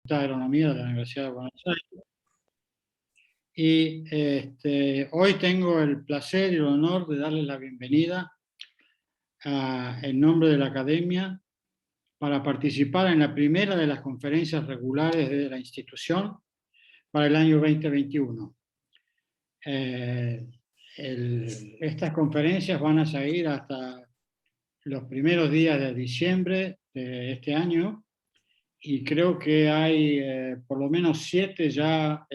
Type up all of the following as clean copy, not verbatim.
de Agronomía de la Universidad de Buenos Aires. Y hoy tengo el placer y el honor de darles la bienvenida en nombre de la Academia para participar en la primera de las conferencias regulares de la institución para el año 2021. Estas conferencias van a seguir hasta los primeros días de diciembre de este año, y creo que hay por lo menos 7 ya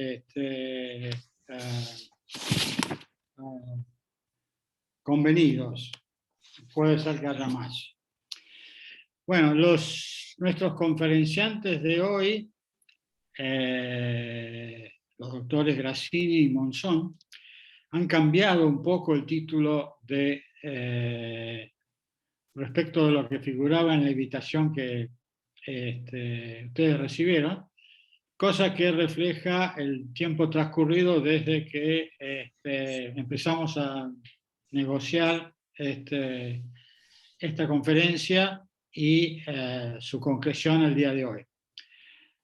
convenidos. Puede ser que haya más. Bueno, nuestros conferenciantes de hoy, los doctores Grassini y Monzón, han cambiado un poco el título respecto de lo que figuraba en la invitación que ustedes recibieron, cosa que refleja el tiempo transcurrido desde que empezamos a negociar esta conferencia y su concreción el día de hoy.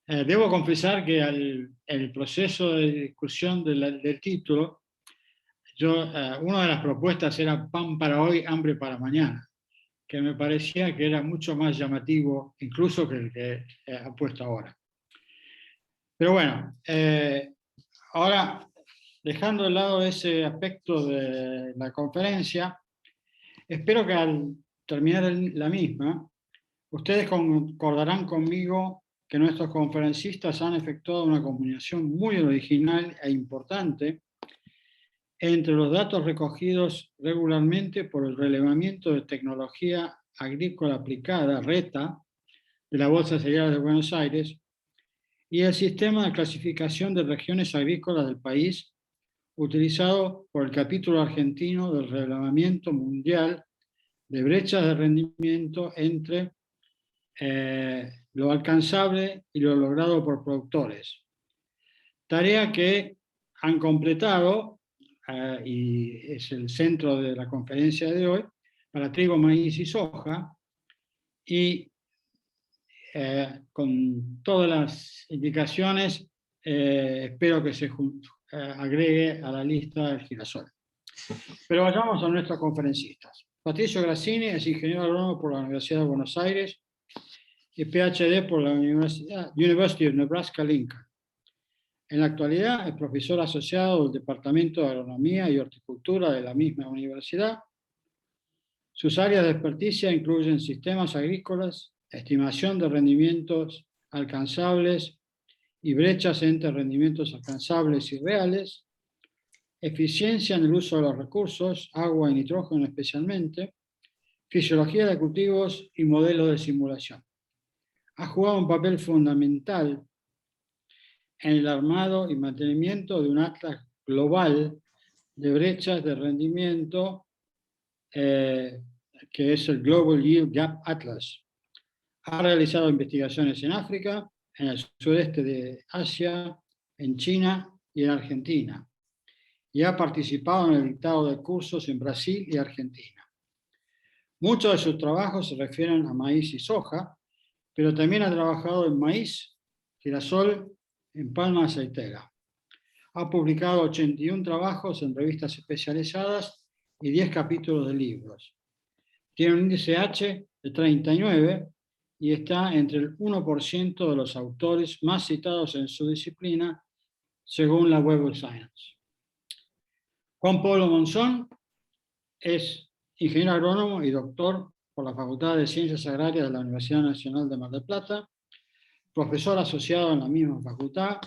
Debo confesar que el proceso de discusión del título, una de las propuestas era pan para hoy, hambre para mañana, que me parecía que era mucho más llamativo incluso que el que ha puesto ahora. Pero bueno, ahora, dejando de lado ese aspecto de la conferencia, espero que al terminar la misma, ustedes concordarán conmigo que nuestros conferencistas han efectuado una combinación muy original e importante entre los datos recogidos regularmente por el relevamiento de tecnología agrícola aplicada, RETA, de la Bolsa de Cereales de Buenos Aires, y el sistema de clasificación de regiones agrícolas del país, utilizado por el capítulo argentino del Relevamiento Mundial de Brechas de Rendimiento entre lo alcanzable y lo logrado por productores. Tarea que han completado, y es el centro de la conferencia de hoy, para trigo, maíz y soja, y con todas las indicaciones, espero que se agregue a la lista el girasol. Pero vayamos a nuestros conferencistas. Patricio Grassini es ingeniero agrónomo por la Universidad de Buenos Aires y PhD por la University of Nebraska-Lincoln. En la actualidad es profesor asociado del Departamento de Agronomía y Horticultura de la misma universidad. Sus áreas de experticia incluyen sistemas agrícolas, estimación de rendimientos alcanzables y brechas entre rendimientos alcanzables y reales, eficiencia en el uso de los recursos, agua y nitrógeno especialmente, fisiología de cultivos y modelos de simulación. Ha jugado un papel fundamental en el armado y mantenimiento de un atlas global de brechas de rendimiento que es el Global Yield Gap Atlas. Ha realizado investigaciones en África, en el sudeste de Asia, en China y en Argentina, y ha participado en el dictado de cursos en Brasil y Argentina. Muchos de sus trabajos se refieren a maíz y soja, pero también ha trabajado en maíz, girasol, en palma aceitera. Ha publicado 81 trabajos en revistas especializadas y 10 capítulos de libros. Tiene un índice H de 39 y está entre el 1% de los autores más citados en su disciplina, según la Web of Science. Juan Pablo Monzón es ingeniero agrónomo y doctor por la Facultad de Ciencias Agrarias de la Universidad Nacional de Mar del Plata, profesor asociado en la misma facultad,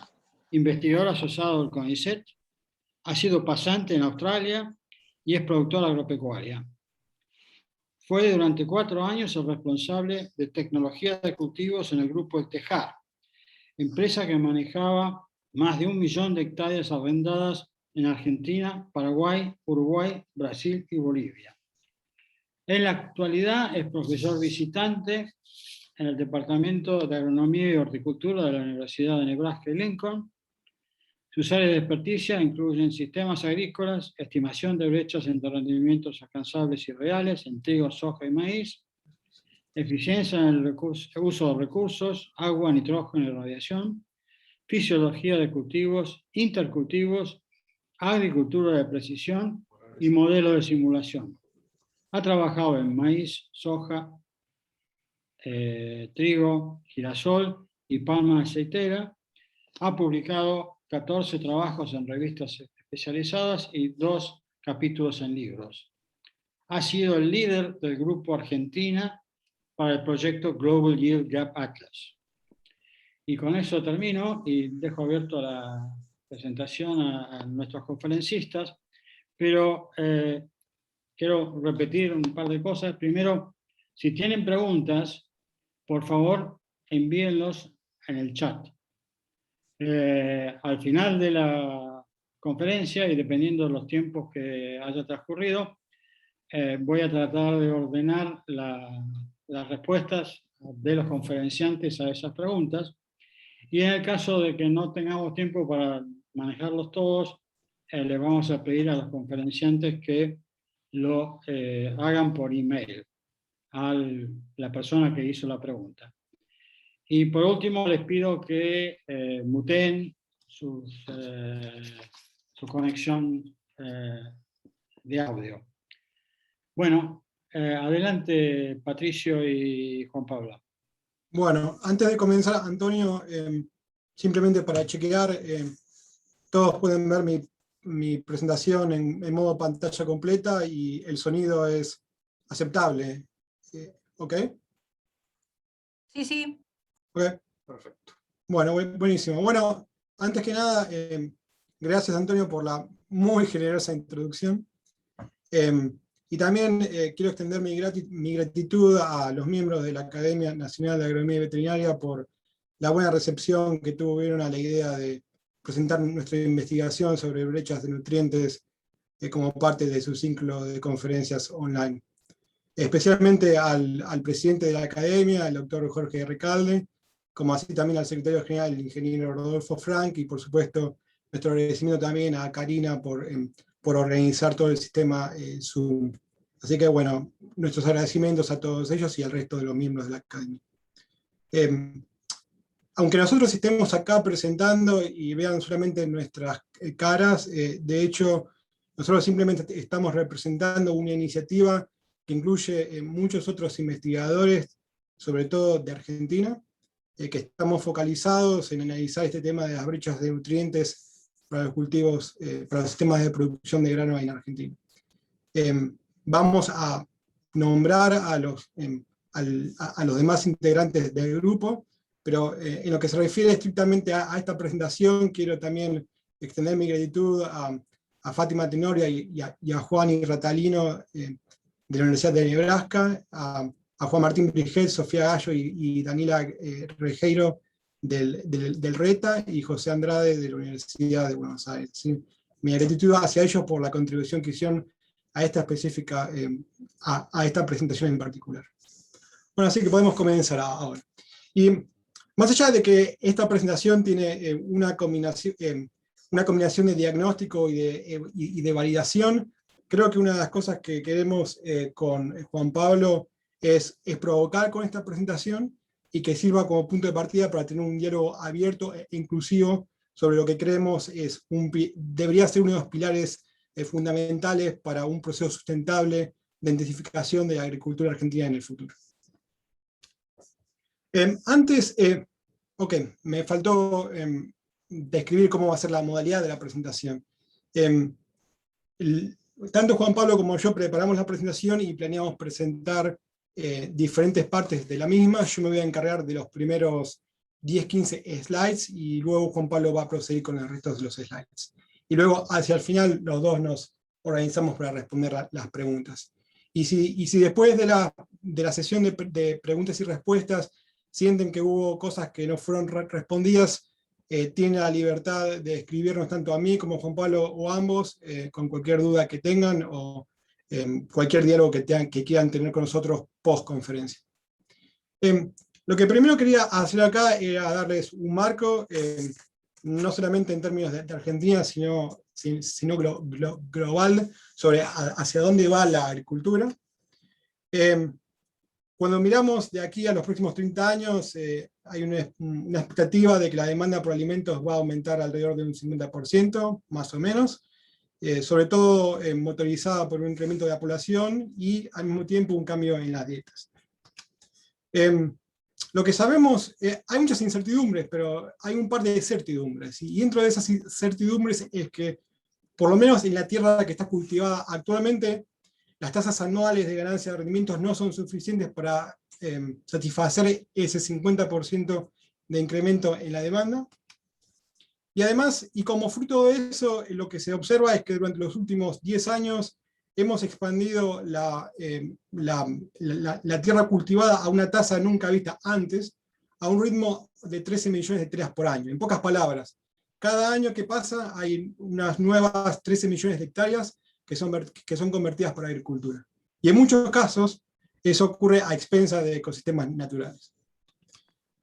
investigador asociado del CONICET, ha sido pasante en Australia y es productor agropecuaria. Fue durante 4 años el responsable de tecnología de cultivos en el grupo El Tejar, empresa que manejaba más de 1 millón de hectáreas arrendadas en Argentina, Paraguay, Uruguay, Brasil y Bolivia. En la actualidad es profesor visitante en el Departamento de Agronomía y Horticultura de la Universidad de Nebraska y Lincoln. Sus áreas de experticia incluyen sistemas agrícolas, estimación de brechas entre rendimientos alcanzables y reales en trigo, soja y maíz, eficiencia en el uso de recursos, agua, nitrógeno y radiación, fisiología de cultivos, intercultivos, agricultura de precisión y modelo de simulación. Ha trabajado en maíz, soja, trigo, girasol y palma aceitera. Ha publicado 14 trabajos en revistas especializadas y 2 capítulos en libros. Ha sido el líder del grupo Argentina para el proyecto Global Yield Gap Atlas. Y con eso termino y dejo abierto la presentación a nuestros conferencistas, pero quiero repetir un par de cosas. Primero, si tienen preguntas, por favor, envíenlos en el chat. Al final de la conferencia, y dependiendo de los tiempos que haya transcurrido, voy a tratar de ordenar las respuestas de los conferenciantes a esas preguntas. Y en el caso de que no tengamos tiempo para manejarlos todos, le vamos a pedir a los conferenciantes que lo hagan por email a la persona que hizo la pregunta. Y por último, les pido que muteen su conexión de audio. Bueno, adelante Patricio y Juan Pablo. Bueno, antes de comenzar, Antonio, simplemente para chequear, todos pueden ver mi presentación en modo pantalla completa y el sonido es aceptable. ¿Ok? Sí, sí. Ok, perfecto. Bueno, buenísimo. Bueno, antes que nada, gracias Antonio por la muy generosa introducción. Y también quiero extender mi gratitud a los miembros de la Academia Nacional de Agronomía y Veterinaria por la buena recepción que tuvieron a la idea de presentar nuestra investigación sobre brechas de nutrientes como parte de su ciclo de conferencias online. Especialmente al presidente de la Academia, el doctor Jorge Recalde, como así también al secretario general, el ingeniero Rodolfo Frank, y por supuesto nuestro agradecimiento también a Karina por organizar todo el sistema Zoom. Así que bueno, nuestros agradecimientos a todos ellos y al resto de los miembros de la Academia. Aunque nosotros estemos acá presentando y vean solamente nuestras caras, de hecho, nosotros simplemente estamos representando una iniciativa que incluye muchos otros investigadores, sobre todo de Argentina, que estamos focalizados en analizar este tema de las brechas de nutrientes para los cultivos, para los sistemas de producción de grano en Argentina. Vamos a nombrar a los demás integrantes del grupo, pero en lo que se refiere estrictamente a esta presentación, quiero también extender mi gratitud a Fátima Tenorio y a Juan y Ratalino de la Universidad de Nebraska, a Juan Martín Briget, Sofía Gallo y Daniela Rejeiro del RETA, y José Andrade de la Universidad de Buenos Aires. ¿Sí? Mi gratitud hacia ellos por la contribución que hicieron a esta específica, a esta presentación en particular. Bueno, así que podemos comenzar ahora. Y más allá de que esta presentación tiene una combinación de diagnóstico y de validación, creo que una de las cosas que queremos con Juan Pablo es provocar con esta presentación y que sirva como punto de partida para tener un diálogo abierto e inclusivo sobre lo que creemos debería ser uno de los pilares fundamentales para un proceso sustentable de intensificación de la agricultura argentina en el futuro. Antes, me faltó describir cómo va a ser la modalidad de la presentación. Tanto Juan Pablo como yo preparamos la presentación y planeamos presentar diferentes partes de la misma. Yo me voy a encargar de los primeros 10-15 slides y luego Juan Pablo va a proseguir con el resto de los slides. Y luego hacia el final los dos nos organizamos para responder las preguntas. Y si después de la sesión de preguntas y respuestas sienten que hubo cosas que no fueron respondidas, tienen la libertad de escribirnos tanto a mí como a Juan Pablo o a ambos, con cualquier duda que tengan o cualquier diálogo que quieran tener con nosotros post conferencia. Lo que primero quería hacer acá era darles un marco, no solamente en términos de Argentina, sino global, sobre hacia dónde va la agricultura. Cuando miramos de aquí a los próximos 30 años, hay una expectativa de que la demanda por alimentos va a aumentar alrededor de un 50%, más o menos, sobre todo motorizada por un incremento de la población y al mismo tiempo un cambio en las dietas. Lo que sabemos, hay muchas incertidumbres, pero hay un par de certidumbres, y dentro de esas certidumbres es que, por lo menos en la tierra que está cultivada actualmente, las tasas anuales de ganancia de rendimientos no son suficientes para satisfacer ese 50% de incremento en la demanda. Y además, y como fruto de eso, lo que se observa es que durante los últimos 10 años hemos expandido la tierra cultivada a una tasa nunca vista antes, a un ritmo de 13 millones de hectáreas por año. En pocas palabras, cada año que pasa hay unas nuevas 13 millones de hectáreas que son convertidas para agricultura. Y en muchos casos, eso ocurre a expensas de ecosistemas naturales.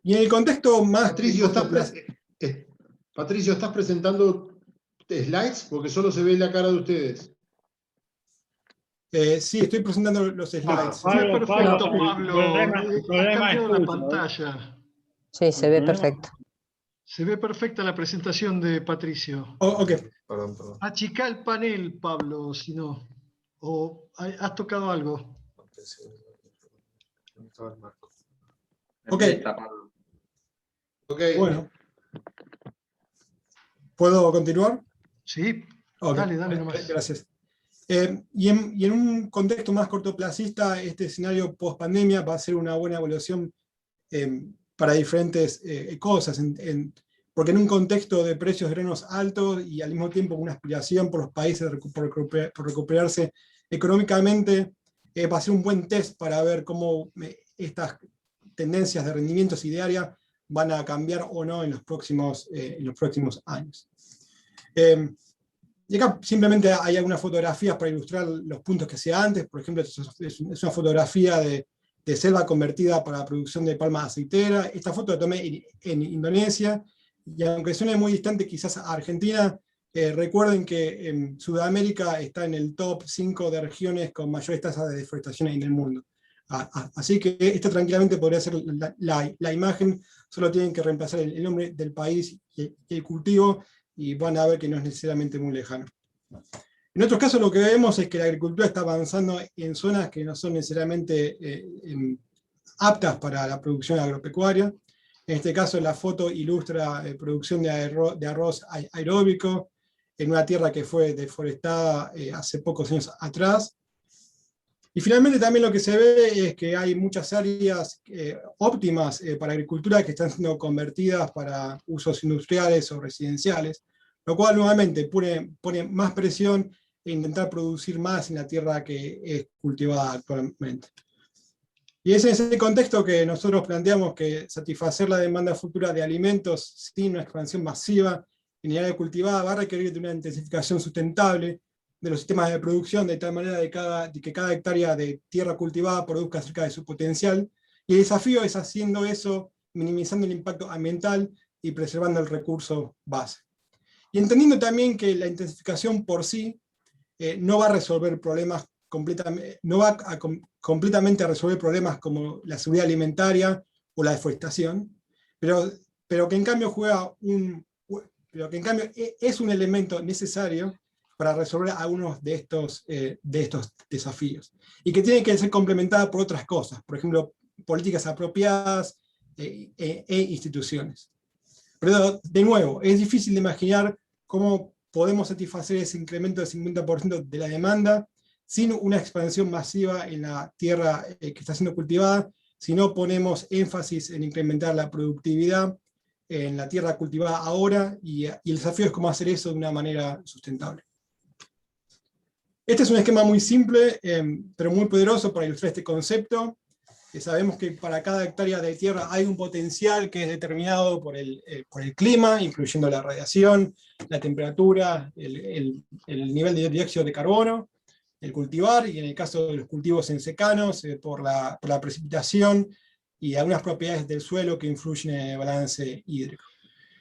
Y en el contexto más... Patricio, ¿estás presentando slides? Porque solo se ve la cara de ustedes. Sí, estoy presentando los slides. Se ve perfecto, Pablo. El problema Ha es cambiado la tuyo, pantalla. Sí, se ve perfecto. Se ve perfecta la presentación de Patricio. Ok. Perdón. Achicá el panel, Pablo, si no. ¿O has tocado algo? Ok. Ok. Bueno. ¿Puedo continuar? Sí, Okay. dale nomás. Gracias. Y en un contexto más cortoplacista, este escenario post-pandemia va a ser una buena evaluación para diferentes cosas, porque en un contexto de precios de granos altos y al mismo tiempo una aspiración por los países por recuperarse económicamente, va a ser un buen test para ver cómo estas tendencias de rendimientos idearios van a cambiar o no en los próximos años. Y acá simplemente hay algunas fotografías para ilustrar los puntos que hacía antes. Por ejemplo, es una fotografía de selva convertida para la producción de palma aceitera. Esta foto la tomé en Indonesia, y aunque suene muy distante quizás a Argentina, recuerden que en Sudamérica está en el top 5 de regiones con mayores tasas de deforestación en el mundo. Así que esta tranquilamente podría ser la imagen, solo tienen que reemplazar el nombre del país y el cultivo, y van a ver que no es necesariamente muy lejano. En otros casos lo que vemos es que la agricultura está avanzando en zonas que no son necesariamente aptas para la producción agropecuaria. En este caso la foto ilustra producción de arroz aeróbico en una tierra que fue deforestada hace pocos años atrás. Y finalmente también lo que se ve es que hay muchas áreas óptimas para agricultura que están siendo convertidas para usos industriales o residenciales, lo cual nuevamente pone más presión en intentar producir más en la tierra que es cultivada actualmente. Y es en ese contexto que nosotros planteamos que satisfacer la demanda futura de alimentos sin una expansión masiva en el área cultivada va a requerir de una intensificación sustentable de los sistemas de producción, de tal manera de que cada hectárea de tierra cultivada produzca cerca de su potencial, y el desafío es haciendo eso, minimizando el impacto ambiental y preservando el recurso base. Y entendiendo también que la intensificación por sí no va a resolver problemas completamente a resolver problemas como la seguridad alimentaria o la deforestación, pero que en cambio es un elemento necesario para resolver algunos de estos desafíos, y que tiene que ser complementada por otras cosas, por ejemplo, políticas apropiadas e instituciones. Pero de nuevo, es difícil de imaginar cómo podemos satisfacer ese incremento del 50% de la demanda sin una expansión masiva en la tierra que está siendo cultivada, si no ponemos énfasis en incrementar la productividad en la tierra cultivada ahora, y el desafío es cómo hacer eso de una manera sustentable. Este es un esquema muy simple, pero muy poderoso para ilustrar este concepto. Sabemos que para cada hectárea de tierra hay un potencial que es determinado por el clima, incluyendo la radiación, la temperatura, el nivel de dióxido de carbono, el cultivar, y en el caso de los cultivos en secanos, por la precipitación y algunas propiedades del suelo que influyen en el balance hídrico.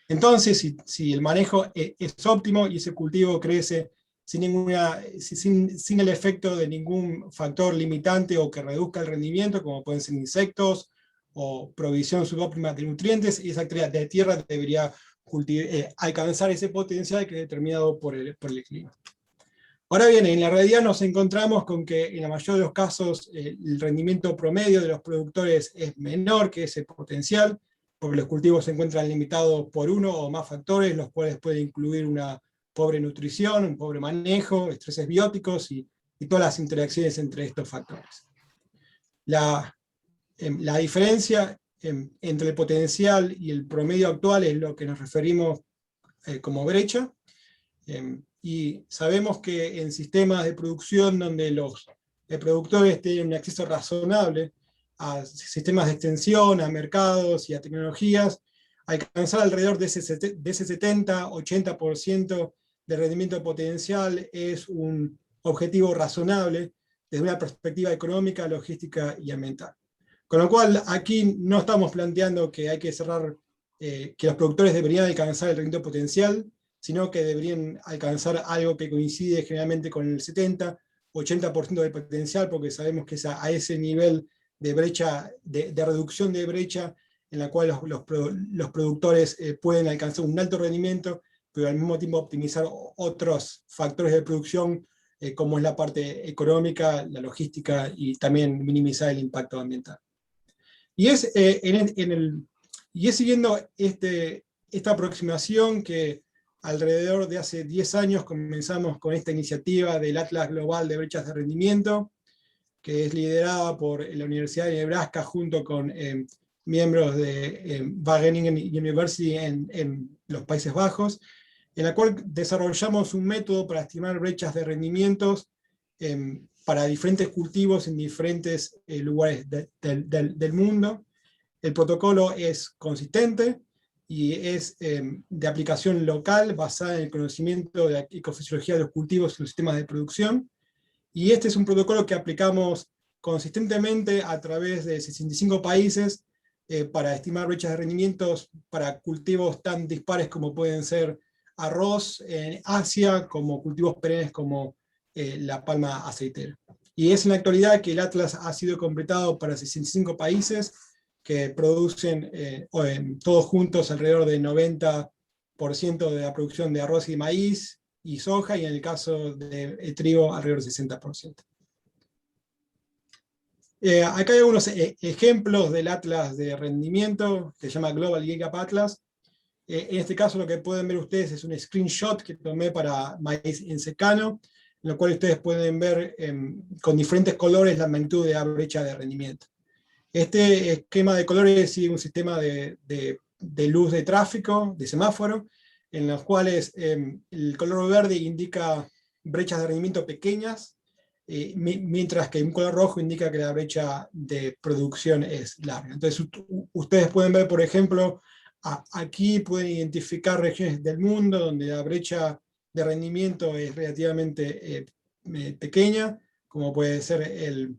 Entonces, si el manejo es óptimo y ese cultivo crece sin el efecto de ningún factor limitante o que reduzca el rendimiento, como pueden ser insectos o provisión subóptima de nutrientes, y esa actividad de tierra debería alcanzar ese potencial que es determinado por el clima. Ahora bien, en la realidad nos encontramos con que en la mayoría de los casos el rendimiento promedio de los productores es menor que ese potencial, porque los cultivos se encuentran limitados por uno o más factores, los cuales pueden incluir una pobre nutrición, un pobre manejo, estreses bióticos y todas las interacciones entre estos factores. La diferencia entre el potencial y el promedio actual es lo que nos referimos como brecha, y sabemos que en sistemas de producción donde los productores tienen un acceso razonable a sistemas de extensión, a mercados y a tecnologías, alcanzar alrededor de ese 70-80% de rendimiento potencial es un objetivo razonable desde una perspectiva económica, logística y ambiental. Con lo cual, aquí no estamos planteando que hay que cerrar, que los productores deberían alcanzar el rendimiento potencial, sino que deberían alcanzar algo que coincide generalmente con el 70-80% del potencial, porque sabemos que es a ese nivel de brecha, de reducción de brecha, en la cual los productores pueden alcanzar un alto rendimiento, pero al mismo tiempo optimizar otros factores de producción, como es la parte económica, la logística, y también minimizar el impacto ambiental. Y es siguiendo esta aproximación que alrededor de hace 10 años comenzamos con esta iniciativa del Atlas Global de Brechas de Rendimiento, que es liderada por la Universidad de Nebraska junto con miembros de Wageningen University en los Países Bajos, en la cual desarrollamos un método para estimar brechas de rendimientos para diferentes cultivos en diferentes lugares del mundo. El protocolo es consistente y es de aplicación local, basada en el conocimiento de la ecofisiología de los cultivos y los sistemas de producción. Y este es un protocolo que aplicamos consistentemente a través de 65 países para estimar brechas de rendimientos para cultivos tan dispares como pueden ser arroz en Asia, como cultivos perennes como la palma aceitera. Y es en la actualidad que el Atlas ha sido completado para 65 países que producen todos juntos alrededor del 90% de la producción de arroz y maíz y soja, y en el caso de trigo alrededor del 60%. Acá hay algunos ejemplos del Atlas de rendimiento, que se llama Global Gigap Atlas. En este caso lo que pueden ver ustedes es un screenshot que tomé para maíz en secano, en lo cual ustedes pueden ver con diferentes colores la magnitud de la brecha de rendimiento. Este esquema de colores sigue un sistema de luz de tráfico, de semáforo, en los cuales el color verde indica brechas de rendimiento pequeñas, mientras que un color rojo indica que la brecha de producción es larga. Entonces ustedes pueden ver, por ejemplo, aquí pueden identificar regiones del mundo donde la brecha de rendimiento es relativamente pequeña, como puede ser el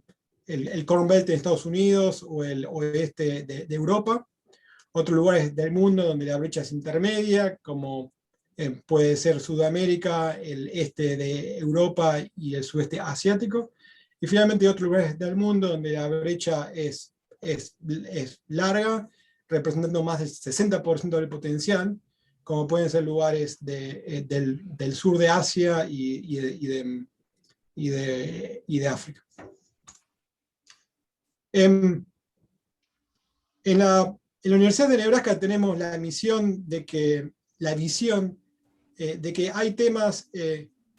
Corn Belt en Estados Unidos o el oeste de Europa. Otros lugares del mundo donde la brecha es intermedia, como puede ser Sudamérica, el este de Europa y el sudeste asiático. Y finalmente otros lugares del mundo donde la brecha es larga, representando más del 60% del potencial, como pueden ser lugares del sur de Asia y de África. En la Universidad de Nebraska tenemos la visión de que hay temas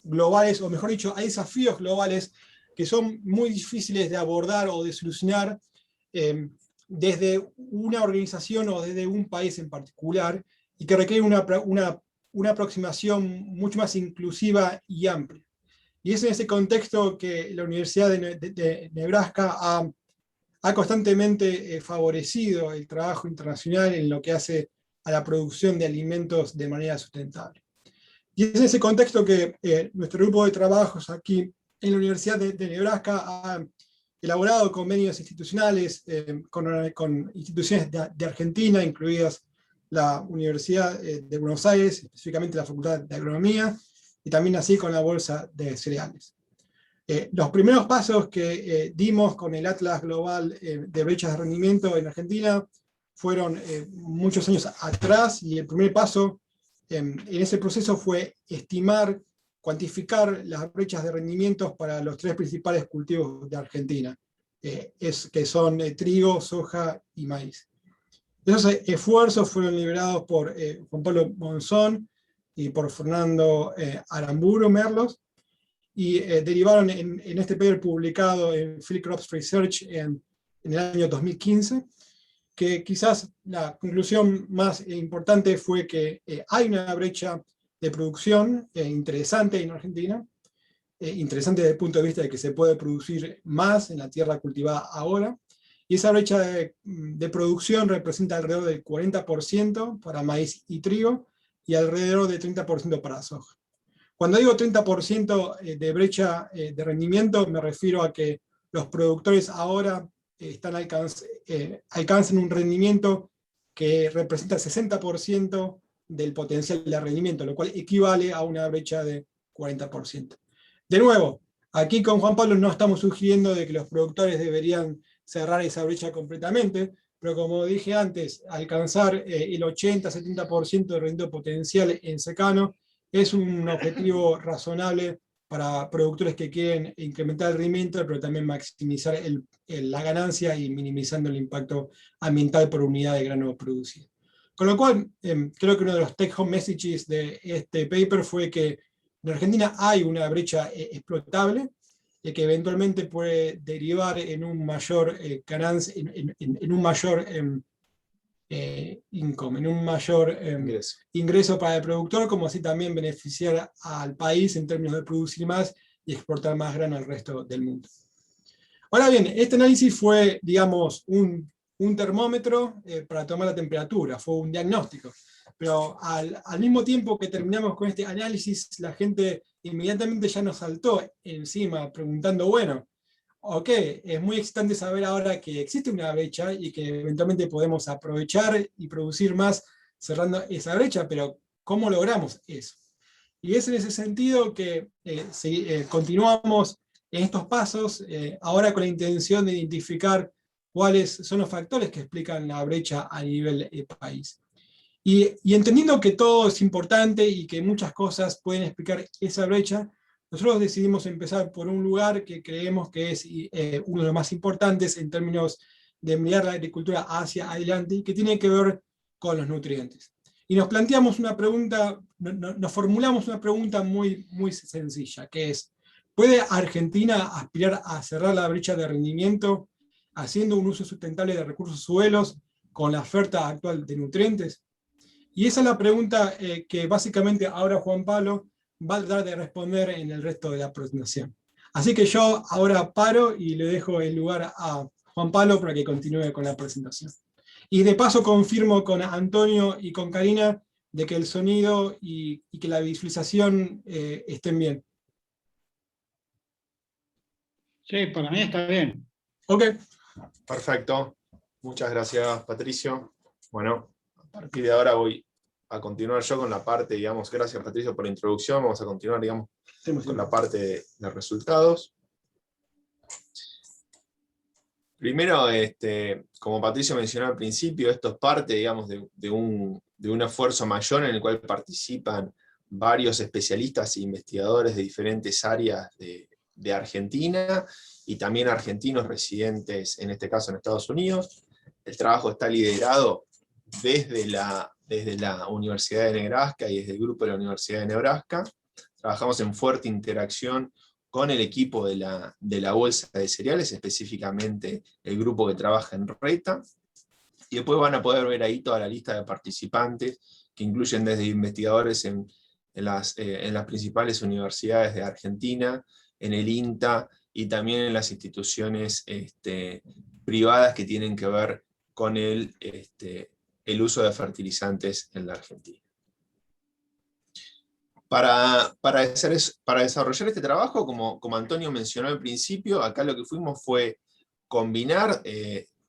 globales, o mejor dicho, hay desafíos globales que son muy difíciles de abordar o de solucionar desde una organización o desde un país en particular, y que requieren una aproximación mucho más inclusiva y amplia. Y es en ese contexto que la Universidad de Nebraska ha constantemente favorecido el trabajo internacional en lo que hace a la producción de alimentos de manera sustentable. Y es en ese contexto que nuestro grupo de trabajos aquí en la Universidad de Nebraska ha elaborado convenios institucionales con instituciones de Argentina, incluidas la Universidad de Buenos Aires, específicamente la Facultad de Agronomía, y también así con la bolsa de cereales. Los primeros pasos que dimos con el Atlas Global de brechas de rendimiento en Argentina fueron muchos años atrás, y el primer paso en ese proceso fue estimar, cuantificar las brechas de rendimientos para los 3 principales cultivos de Argentina, que son trigo, soja y maíz. Esos esfuerzos fueron liderados por Juan Pablo Monzón y por Fernando Aramburu Merlos, y derivaron en este paper publicado en Field Crops Research en el año 2015, que quizás la conclusión más importante fue que hay una brecha de producción interesante en Argentina, interesante desde el punto de vista de que se puede producir más en la tierra cultivada ahora, y esa brecha de producción representa alrededor del 40% para maíz y trigo, y alrededor del 30% para soja. Cuando digo 30% de brecha de rendimiento, me refiero a que los productores ahora alcanzan un rendimiento que representa el 60% del potencial de rendimiento, lo cual equivale a una brecha de 40%. De nuevo, aquí con Juan Pablo no estamos sugiriendo de que los productores deberían cerrar esa brecha completamente, pero como dije antes, alcanzar el 80-70% de rendimiento potencial en secano es un objetivo razonable para productores que quieren incrementar el rendimiento, pero también maximizar la ganancia y minimizando el impacto ambiental por unidad de grano producido. Con lo cual, creo que uno de los take-home messages de este paper fue que en Argentina hay una brecha explotable, que eventualmente puede derivar en un mayor ganancia, en un mayor income, en un mayor ingreso para el productor, como así también beneficiar al país en términos de producir más y exportar más grano al resto del mundo. Ahora bien, este análisis fue, digamos, un termómetro para tomar la temperatura, fue un diagnóstico, pero al mismo tiempo que terminamos con este análisis, la gente inmediatamente ya nos saltó encima preguntando, bueno, ok, es muy excitante saber ahora que existe una brecha y que eventualmente podemos aprovechar y producir más cerrando esa brecha, pero ¿cómo logramos eso? Y es en ese sentido que continuamos en estos pasos, ahora con la intención de identificar cuáles son los factores que explican la brecha a nivel país. Y entendiendo que todo es importante y que muchas cosas pueden explicar esa brecha, nosotros decidimos empezar por un lugar que creemos que es uno de los más importantes en términos de mirar la agricultura hacia adelante, y que tiene que ver con los nutrientes. Y nos planteamos una pregunta, nos formulamos una pregunta muy, muy sencilla, que es, ¿puede Argentina aspirar a cerrar la brecha de rendimiento haciendo un uso sustentable de recursos suelos con la oferta actual de nutrientes? Y esa es la pregunta que básicamente ahora Juan Pablo va a tratar de responder en el resto de la presentación. Así que yo ahora paro y le dejo el lugar a Juan Pablo para que continúe con la presentación. Y de paso confirmo con Antonio y con Karina de que el sonido y que la visualización estén bien. Sí, para mí está bien. Ok. Perfecto. Muchas gracias, Patricio. Bueno, a partir de ahora voy a continuar yo con la parte, digamos, gracias Patricio por la introducción, vamos a continuar, digamos, con la parte de resultados. Primero, como Patricio mencionó al principio, esto es parte, digamos, de un esfuerzo mayor en el cual participan varios especialistas e investigadores de diferentes áreas de Argentina, y también argentinos residentes, en este caso en Estados Unidos. El trabajo está liderado desde la Universidad de Nebraska y desde el grupo de la Universidad de Nebraska. Trabajamos en fuerte interacción con el equipo de la bolsa de cereales, específicamente el grupo que trabaja en RETA. Y después van a poder ver ahí toda la lista de participantes, que incluyen desde investigadores en las principales universidades de Argentina, en el INTA, y también en las instituciones privadas que tienen que ver con el uso de fertilizantes en la Argentina. Para desarrollar este trabajo, como Antonio mencionó al principio, acá lo que fuimos fue combinar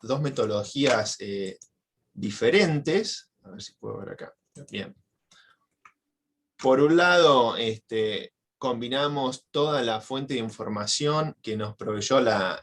dos metodologías diferentes. A ver si puedo ver acá. Bien. Por un lado, combinamos toda la fuente de información que nos proveyó la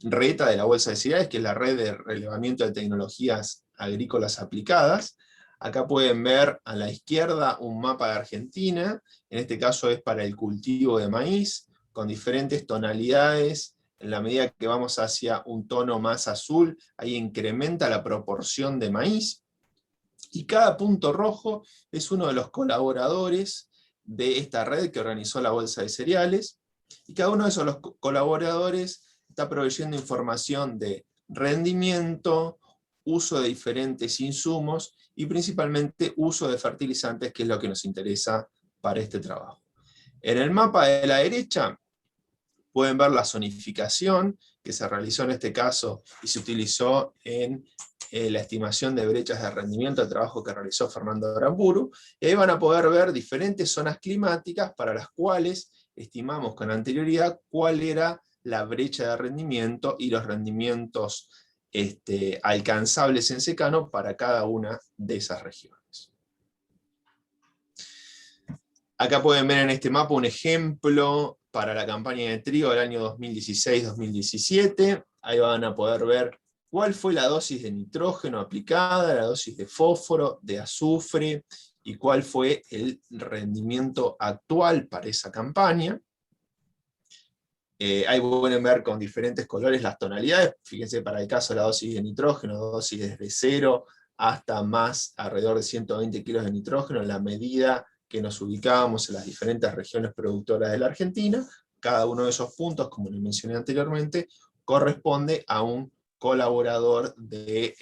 RETA de la Bolsa de Cereales, que es la Red de Relevamiento de Tecnologías Agrícolas Aplicadas. Acá pueden ver a la izquierda un mapa de Argentina, en este caso es para el cultivo de maíz, con diferentes tonalidades. En la medida que vamos hacia un tono más azul, ahí incrementa la proporción de maíz, y cada punto rojo es uno de los colaboradores de esta red que organizó la Bolsa de Cereales, y cada uno de esos colaboradores está proveyendo información de rendimiento, uso de diferentes insumos, y principalmente uso de fertilizantes, que es lo que nos interesa para este trabajo. En el mapa de la derecha pueden ver la zonificación que se realizó en este caso y se utilizó en la estimación de brechas de rendimiento del trabajo que realizó Fernando Aramburu, y ahí van a poder ver diferentes zonas climáticas para las cuales estimamos con anterioridad cuál era la brecha de rendimiento y los rendimientos alcanzables en secano para cada una de esas regiones. Acá pueden ver en este mapa un ejemplo para la campaña de trigo del año 2016-2017. Ahí van a poder ver cuál fue la dosis de nitrógeno aplicada, la dosis de fósforo, de azufre, y cuál fue el rendimiento actual para esa campaña. Ahí pueden ver con diferentes colores las tonalidades. Fíjense, para el caso de la dosis de nitrógeno, dosis desde 0 hasta más alrededor de 120 kilos de nitrógeno, en la medida que nos ubicábamos en las diferentes regiones productoras de la Argentina. Cada uno de esos puntos, como les mencioné anteriormente, corresponde a un colaborador de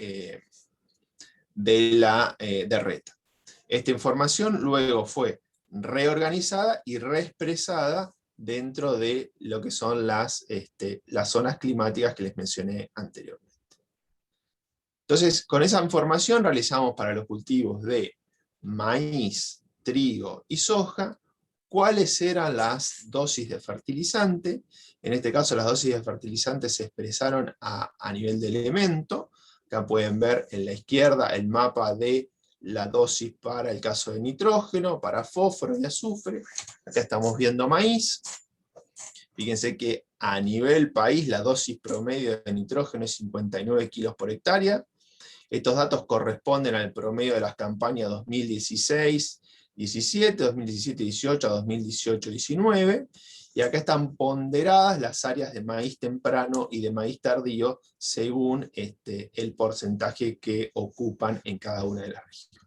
RETA. Esta información luego fue reorganizada y reexpresada dentro de lo que son las zonas climáticas que les mencioné anteriormente. Entonces, con esa información realizamos para los cultivos de maíz, trigo y soja cuáles eran las dosis de fertilizante. En este caso las dosis de fertilizante se expresaron a nivel de elemento. Acá pueden ver en la izquierda el mapa de la dosis para el caso de nitrógeno, para fósforo y azufre. Acá estamos viendo maíz. Fíjense que a nivel país la dosis promedio de nitrógeno es 59 kilos por hectárea. Estos datos corresponden al promedio de las campañas 2016-17, 2017-18, 2018-19, y acá están ponderadas las áreas de maíz temprano y de maíz tardío según el porcentaje que ocupan en cada una de las regiones.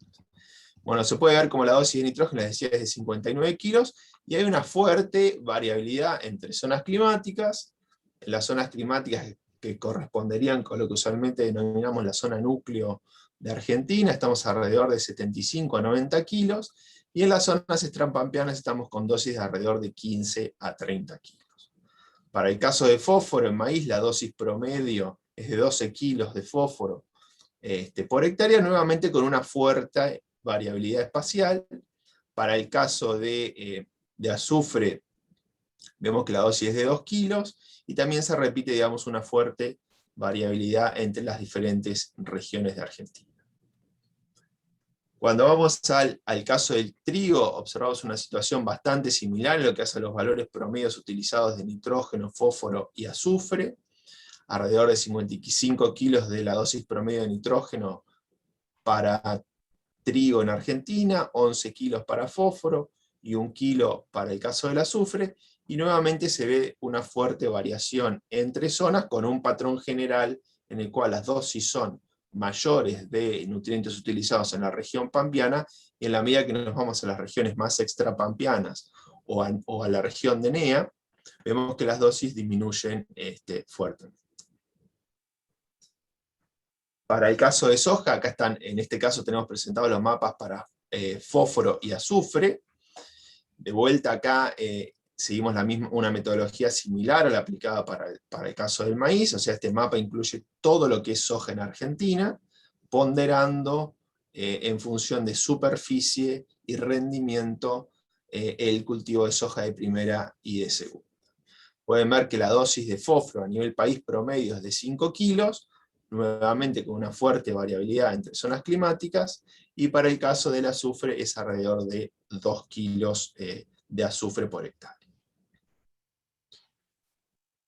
Bueno, se puede ver como la dosis de nitrógeno, les decía, es de 59 kilos, y hay una fuerte variabilidad entre zonas climáticas. En las zonas climáticas que corresponderían con lo que usualmente denominamos la zona núcleo de Argentina, estamos alrededor de 75 a 90 kilos, y en las zonas extrapampeanas estamos con dosis de alrededor de 15 a 30 kilos. Para el caso de fósforo en maíz, la dosis promedio es de 12 kilos de fósforo por hectárea, nuevamente con una fuerte variabilidad espacial. Para el caso de azufre, vemos que la dosis es de 2 kilos, y también se repite, digamos, una fuerte variabilidad entre las diferentes regiones de Argentina. Cuando vamos al caso del trigo, observamos una situación bastante similar en lo que hace a los valores promedios utilizados de nitrógeno, fósforo y azufre, alrededor de 55 kilos de la dosis promedio de nitrógeno para trigo en Argentina, 11 kilos para fósforo y 1 kilo para el caso del azufre, y nuevamente se ve una fuerte variación entre zonas con un patrón general en el cual las dosis son mayores de nutrientes utilizados en la región pampeana, y en la medida que nos vamos a las regiones más extrapampeanas o a la región de NEA, vemos que las dosis disminuyen fuertemente. Para el caso de soja, acá están, en este caso tenemos presentados los mapas para fósforo y azufre. De vuelta acá seguimos una metodología similar a la aplicada para el caso del maíz, o sea, este mapa incluye todo lo que es soja en Argentina, ponderando en función de superficie y rendimiento el cultivo de soja de primera y de segunda. Pueden ver que la dosis de fósforo a nivel país promedio es de 5 kilos, nuevamente con una fuerte variabilidad entre zonas climáticas, y para el caso del azufre es alrededor de 2 kilos de azufre por hectárea.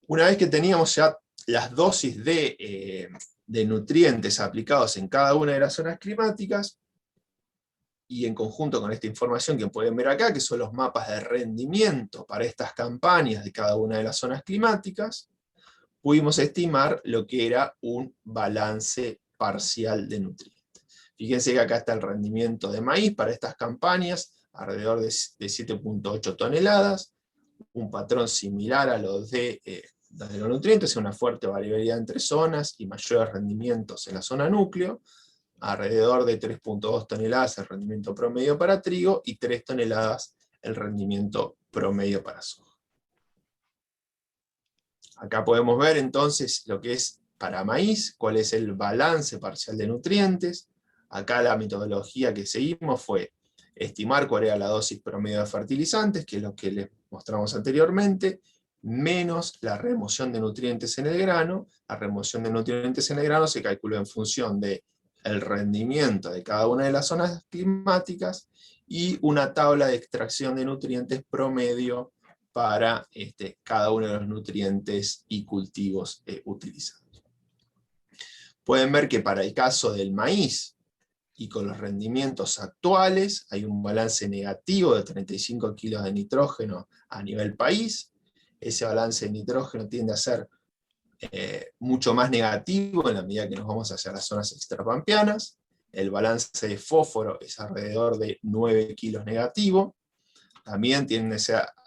Una vez que teníamos ya las dosis de nutrientes aplicados en cada una de las zonas climáticas, y en conjunto con esta información que pueden ver acá, que son los mapas de rendimiento para estas campañas de cada una de las zonas climáticas, pudimos estimar lo que era un balance parcial de nutrientes. Fíjense que acá está el rendimiento de maíz para estas campañas, alrededor de 7.8 toneladas, un patrón similar a los de los nutrientes, una fuerte variabilidad entre zonas y mayores rendimientos en la zona núcleo, alrededor de 3.2 toneladas el rendimiento promedio para trigo y 3 toneladas el rendimiento promedio para soja. Acá podemos ver entonces lo que es para maíz, cuál es el balance parcial de nutrientes. Acá la metodología que seguimos fue estimar cuál era la dosis promedio de fertilizantes, que es lo que les mostramos anteriormente, menos la remoción de nutrientes en el grano. La remoción de nutrientes en el grano se calculó en función del rendimiento de cada una de las zonas climáticas y una tabla de extracción de nutrientes promedio para cada uno de los nutrientes y cultivos utilizados. Pueden ver que para el caso del maíz, y con los rendimientos actuales, hay un balance negativo de 35 kilos de nitrógeno a nivel país. Ese balance de nitrógeno tiende a ser mucho más negativo en la medida que nos vamos hacia las zonas extrapampeanas. El balance de fósforo es alrededor de 9 kilos negativo. También tiende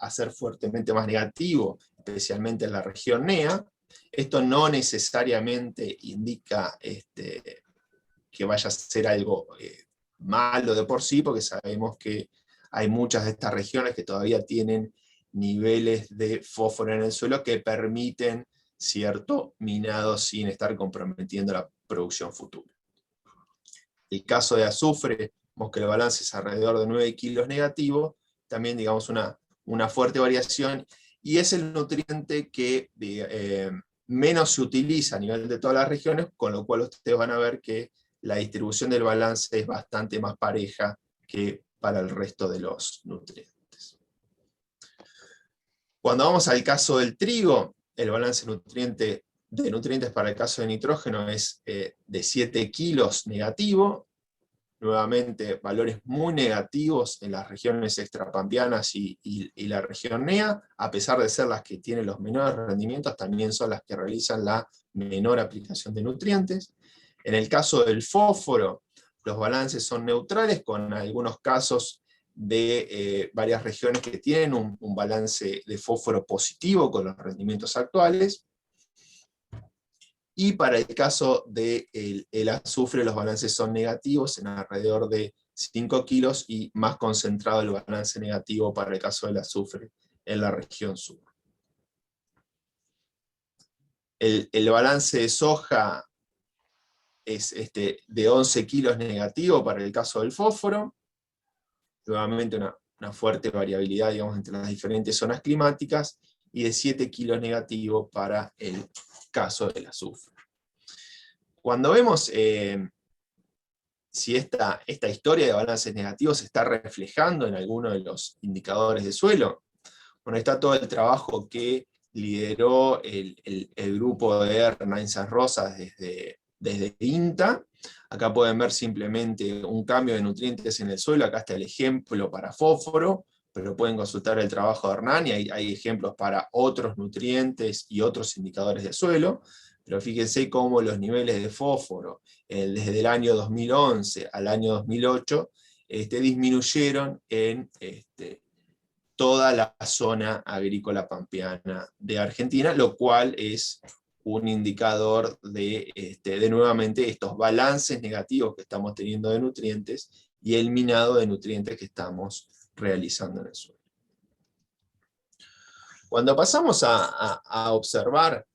a ser fuertemente más negativo, especialmente en la región NEA. Esto no necesariamente indica que vaya a ser algo malo de por sí, porque sabemos que hay muchas de estas regiones que todavía tienen niveles de fósforo en el suelo que permiten cierto minado sin estar comprometiendo la producción futura. El caso de azufre, vemos que el balance es alrededor de 9 kilos negativo, también digamos una fuerte variación, y es el nutriente que menos se utiliza a nivel de todas las regiones, con lo cual ustedes van a ver que la distribución del balance es bastante más pareja que para el resto de los nutrientes. Cuando vamos al caso del trigo, el balance de nutrientes para el caso de nitrógeno es de 7 kilos negativo, nuevamente valores muy negativos en las regiones extrapampeanas y la región NEA, a pesar de ser las que tienen los menores rendimientos, también son las que realizan la menor aplicación de nutrientes. En el caso del fósforo, los balances son neutrales, con algunos casos de varias regiones que tienen un balance de fósforo positivo con los rendimientos actuales. Y para el caso del azufre, los balances son negativos en alrededor de 5 kilos, y más concentrado el balance negativo para el caso del azufre en la región sur. El balance de soja es de 11 kilos negativo para el caso del fósforo. Nuevamente una fuerte variabilidad, digamos, entre las diferentes zonas climáticas, y de 7 kilos negativo para el caso del azufre. Cuando vemos si esta historia de balances negativos se está reflejando en alguno de los indicadores de suelo, bueno, está todo el trabajo que lideró el grupo de Hernán Rosas desde INTA. Acá pueden ver simplemente un cambio de nutrientes en el suelo. Acá está el ejemplo para fósforo, pero pueden consultar el trabajo de Hernán, y hay ejemplos para otros nutrientes y otros indicadores de suelo. Pero fíjense cómo los niveles de fósforo desde el año 2011 al año 2008 disminuyeron en toda la zona agrícola pampeana de Argentina, lo cual es un indicador de nuevamente estos balances negativos que estamos teniendo de nutrientes y el minado de nutrientes que estamos realizando en el suelo. Cuando pasamos a observar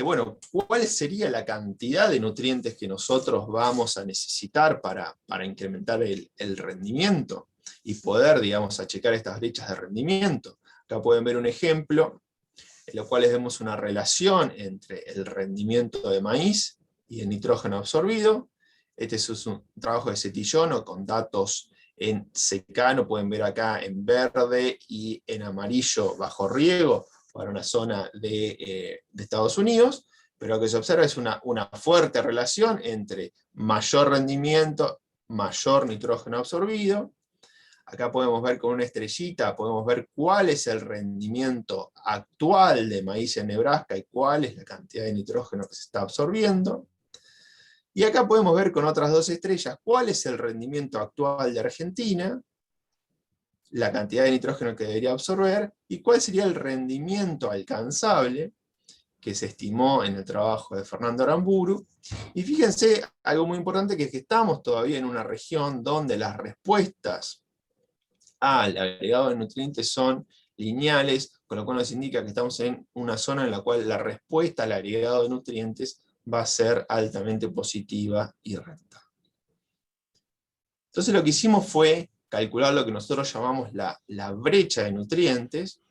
bueno, ¿cuál sería la cantidad de nutrientes que nosotros vamos a necesitar para incrementar el rendimiento y poder, digamos, achicar estas brechas de rendimiento? Acá pueden ver un ejemplo en lo cual vemos una relación entre el rendimiento de maíz y el nitrógeno absorbido. Este es un trabajo de Setillono con datos en secano, pueden ver acá en verde y en amarillo bajo riego, para una zona de Estados Unidos, pero lo que se observa es una fuerte relación entre mayor rendimiento, mayor nitrógeno absorbido. Acá podemos ver con una estrellita, podemos ver cuál es el rendimiento actual de maíz en Nebraska y cuál es la cantidad de nitrógeno que se está absorbiendo. Y acá podemos ver con otras 2 estrellas cuál es el rendimiento actual de Argentina, la cantidad de nitrógeno que debería absorber, y cuál sería el rendimiento alcanzable, que se estimó en el trabajo de Fernando Aramburu. Y fíjense, algo muy importante, que es que estamos todavía en una región donde las respuestas al agregado de nutrientes son lineales, con lo cual nos indica que estamos en una zona en la cual la respuesta al agregado de nutrientes va a ser altamente positiva y rentable. Entonces lo que hicimos fue calcular lo que nosotros llamamos la brecha de nutrientes,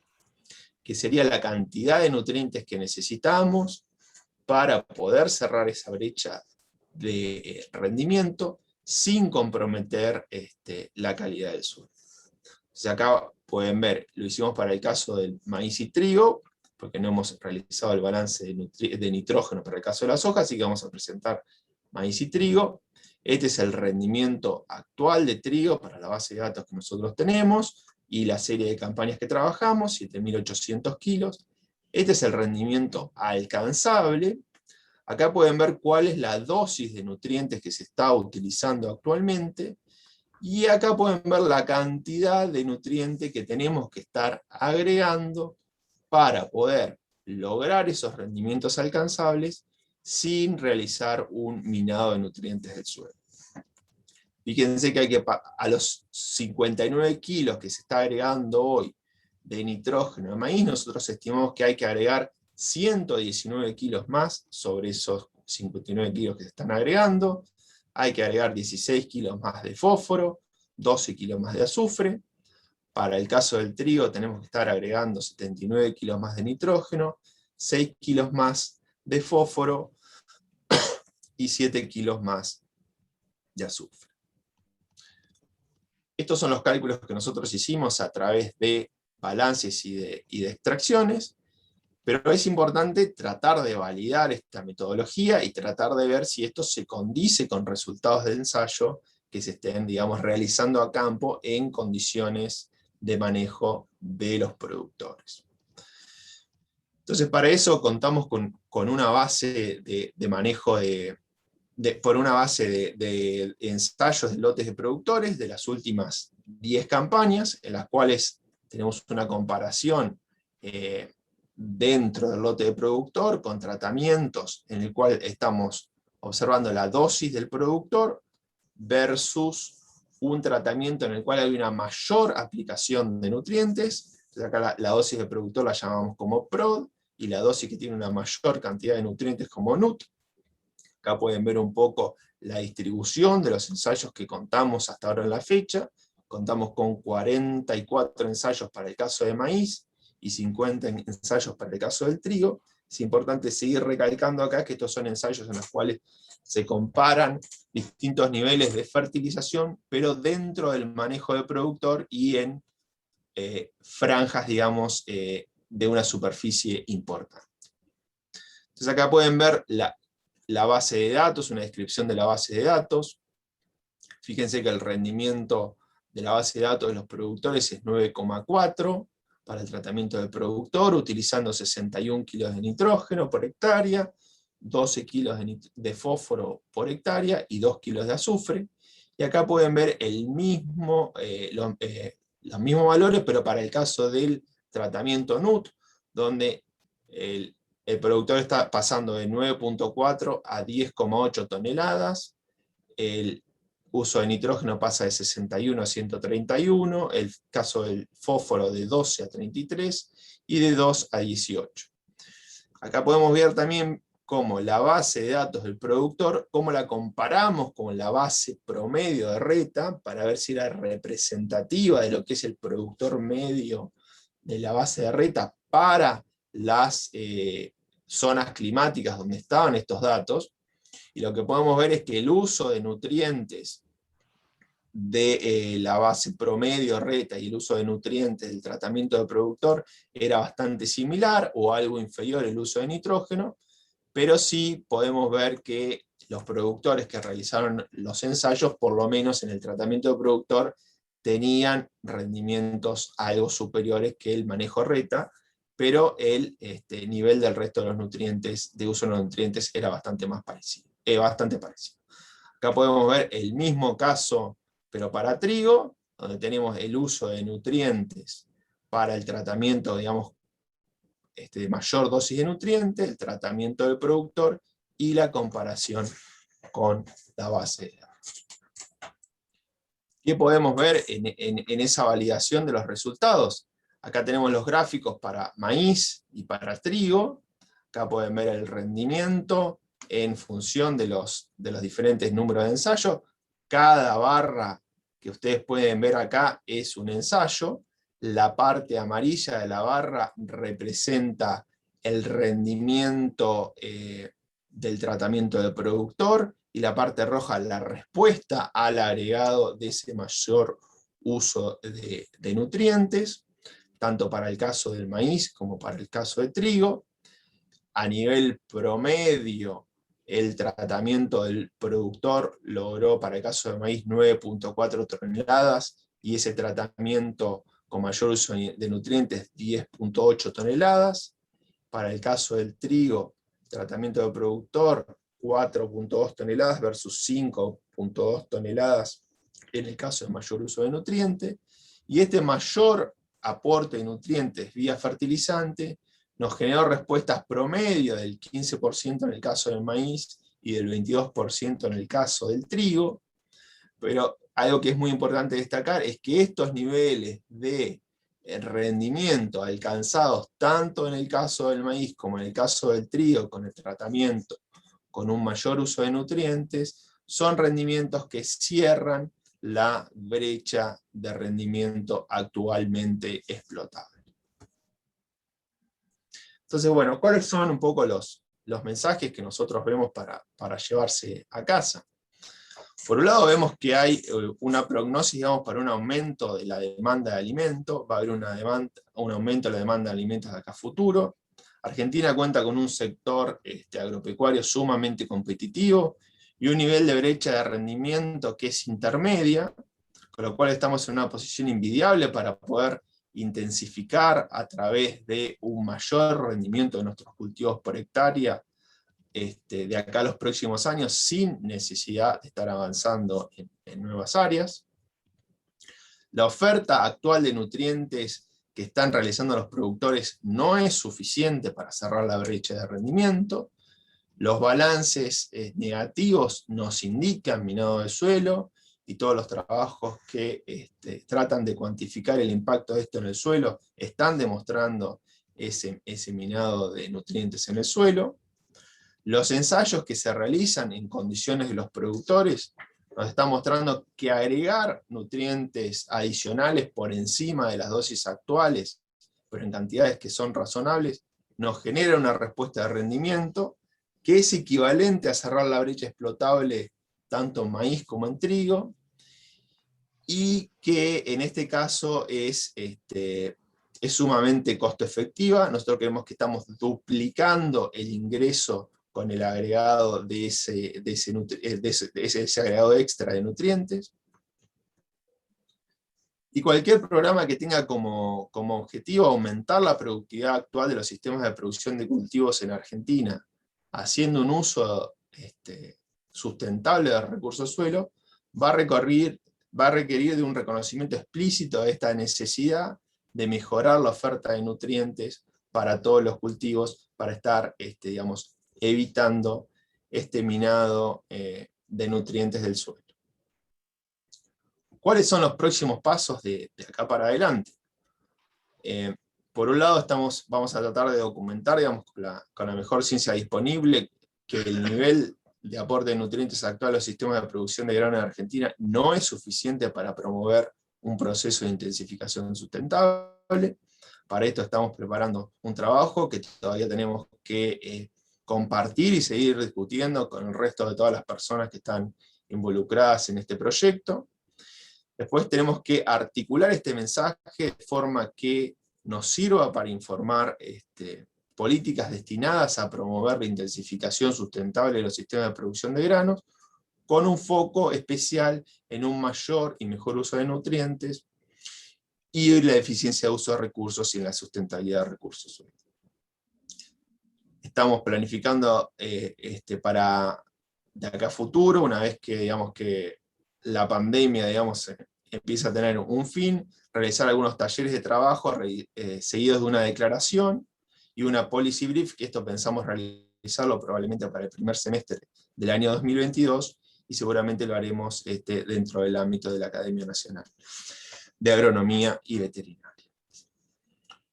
que sería la cantidad de nutrientes que necesitamos para poder cerrar esa brecha de rendimiento sin comprometer la calidad del suelo. Entonces acá pueden ver, lo hicimos para el caso del maíz y trigo, porque no hemos realizado el balance de nitrógeno para el caso de la soja, así que vamos a presentar maíz y trigo. Este es el rendimiento actual de trigo para la base de datos que nosotros tenemos, y la serie de campañas que trabajamos, 7.800 kilos. Este es el rendimiento alcanzable. Acá pueden ver cuál es la dosis de nutrientes que se está utilizando actualmente, y acá pueden ver la cantidad de nutrientes que tenemos que estar agregando para poder lograr esos rendimientos alcanzables sin realizar un minado de nutrientes del suelo. Fíjense que hay que, a los 59 kilos que se está agregando hoy de nitrógeno de maíz, nosotros estimamos que hay que agregar 119 kilos más sobre esos 59 kilos que se están agregando. Hay que agregar 16 kilos más de fósforo, 12 kilos más de azufre. Para el caso del trigo tenemos que estar agregando 79 kilos más de nitrógeno, 6 kilos más de fósforo y 7 kilos más de azufre. Estos son los cálculos que nosotros hicimos a través de balances y de extracciones, pero es importante tratar de validar esta metodología y tratar de ver si esto se condice con resultados del ensayo que se estén, digamos, realizando a campo en condiciones de manejo de los productores. Entonces, para eso contamos con una base de manejo por una base de ensayos de lotes de productores de las últimas 10 campañas, en las cuales tenemos una comparación dentro del lote de productor con tratamientos en el cual estamos observando la dosis del productor versus un tratamiento en el cual hay una mayor aplicación de nutrientes. Entonces acá la dosis del productor la llamamos como PROD, y la dosis que tiene una mayor cantidad de nutrientes como NUT. Acá pueden ver un poco la distribución de los ensayos que contamos hasta ahora en la fecha. Contamos con 44 ensayos para el caso de maíz y 50 ensayos para el caso del trigo. Es importante seguir recalcando acá que estos son ensayos en los cuales se comparan distintos niveles de fertilización, pero dentro del manejo de productor y en franjas, digamos, de una superficie importante. Entonces acá pueden ver la base de datos, una descripción de la base de datos. Fíjense que el rendimiento de la base de datos de los productores es 9,4 para el tratamiento del productor, utilizando 61 kilos de nitrógeno por hectárea, 12 kilos de fósforo por hectárea y 2 kilos de azufre. Y acá pueden ver los mismos valores, pero para el caso del tratamiento NUT, donde el productor está pasando de 9,4 a 10,8 toneladas, el uso de nitrógeno pasa de 61 a 131, el caso del fósforo de 12 a 33 y de 2 a 18. Acá podemos ver también cómo la base de datos del productor, cómo la comparamos con la base promedio de RETA, para ver si era representativa de lo que es el productor medio de la base de RETA para las zonas climáticas donde estaban estos datos. Y lo que podemos ver es que el uso de nutrientes de la base promedio reta y el uso de nutrientes del tratamiento del productor era bastante similar o algo inferior el uso de nitrógeno, pero sí podemos ver que los productores que realizaron los ensayos, por lo menos en el tratamiento del productor, tenían rendimientos algo superiores que el manejo reta, pero el nivel del resto de los nutrientes, de uso de los nutrientes, era bastante parecido. Acá podemos ver el mismo caso, pero para trigo, donde tenemos el uso de nutrientes para el tratamiento, digamos, de mayor dosis de nutrientes, el tratamiento del productor y la comparación con la base de datos. ¿Qué podemos ver en esa validación de los resultados? Acá tenemos los gráficos para maíz y para trigo. Acá pueden ver el rendimiento en función de los diferentes números de ensayo. Cada barra que ustedes pueden ver acá es un ensayo. La parte amarilla de la barra representa el rendimiento del tratamiento del productor, y la parte roja la respuesta al agregado de ese mayor uso de nutrientes, tanto para el caso del maíz como para el caso de trigo. A nivel promedio, el tratamiento del productor logró para el caso de maíz 9.4 toneladas, y ese tratamiento con mayor uso de nutrientes 10.8 toneladas. Para el caso del trigo, tratamiento del productor 4.2 toneladas versus 5.2 toneladas en el caso de mayor uso de nutrientes. Y este mayor aporte de nutrientes vía fertilizante nos generó respuestas promedio del 15% en el caso del maíz y del 22% en el caso del trigo. Pero algo que es muy importante destacar es que estos niveles de rendimiento alcanzados tanto en el caso del maíz como en el caso del trigo con el tratamiento con un mayor uso de nutrientes son rendimientos que cierran la brecha de rendimiento actualmente explotable. Entonces, bueno, ¿cuáles son un poco los mensajes que nosotros vemos para llevarse a casa? Por un lado vemos que hay una prognosis, digamos, para un aumento de la demanda de alimentos. Va a haber un aumento de la demanda de alimentos de acá a futuro. Argentina cuenta con un sector agropecuario sumamente competitivo y un nivel de brecha de rendimiento que es intermedia, con lo cual estamos en una posición envidiable para poder intensificar a través de un mayor rendimiento de nuestros cultivos por hectárea de acá a los próximos años, sin necesidad de estar avanzando en nuevas áreas. La oferta actual de nutrientes que están realizando los productores no es suficiente para cerrar la brecha de rendimiento. Los balances negativos nos indican minado de suelo, y todos los trabajos que tratan de cuantificar el impacto de esto en el suelo están demostrando ese minado de nutrientes en el suelo. Los ensayos que se realizan en condiciones de los productores nos están mostrando que agregar nutrientes adicionales por encima de las dosis actuales, pero en cantidades que son razonables, nos genera una respuesta de rendimiento que es equivalente a cerrar la brecha explotable tanto en maíz como en trigo, y que en este caso es sumamente costo efectiva. Nosotros creemos que estamos duplicando el ingreso con el agregado de ese agregado extra de nutrientes. Y cualquier programa que tenga como objetivo aumentar la productividad actual de los sistemas de producción de cultivos en Argentina, haciendo un uso sustentable del recurso suelo, va a requerir de un reconocimiento explícito de esta necesidad de mejorar la oferta de nutrientes para todos los cultivos, para estar digamos, evitando este minado de nutrientes del suelo. ¿Cuáles son los próximos pasos de acá para adelante? Por un lado vamos a tratar de documentar, digamos, con la mejor ciencia disponible, que el nivel de aporte de nutrientes actual a los sistemas de producción de grano en Argentina no es suficiente para promover un proceso de intensificación sustentable. Para esto estamos preparando un trabajo que todavía tenemos que compartir y seguir discutiendo con el resto de todas las personas que están involucradas en este proyecto. Después tenemos que articular este mensaje de forma que nos sirva para informar políticas destinadas a promover la intensificación sustentable de los sistemas de producción de granos, con un foco especial en un mayor y mejor uso de nutrientes, y la eficiencia de uso de recursos y en la sustentabilidad de recursos. Estamos planificando para de acá a futuro, una vez que, digamos, que la pandemia, digamos, empieza a tener un fin, realizar algunos talleres de trabajo seguidos de una declaración y una policy brief, que esto pensamos realizarlo probablemente para el primer semestre del año 2022, y seguramente lo haremos dentro del ámbito de la Academia Nacional de Agronomía y Veterinaria.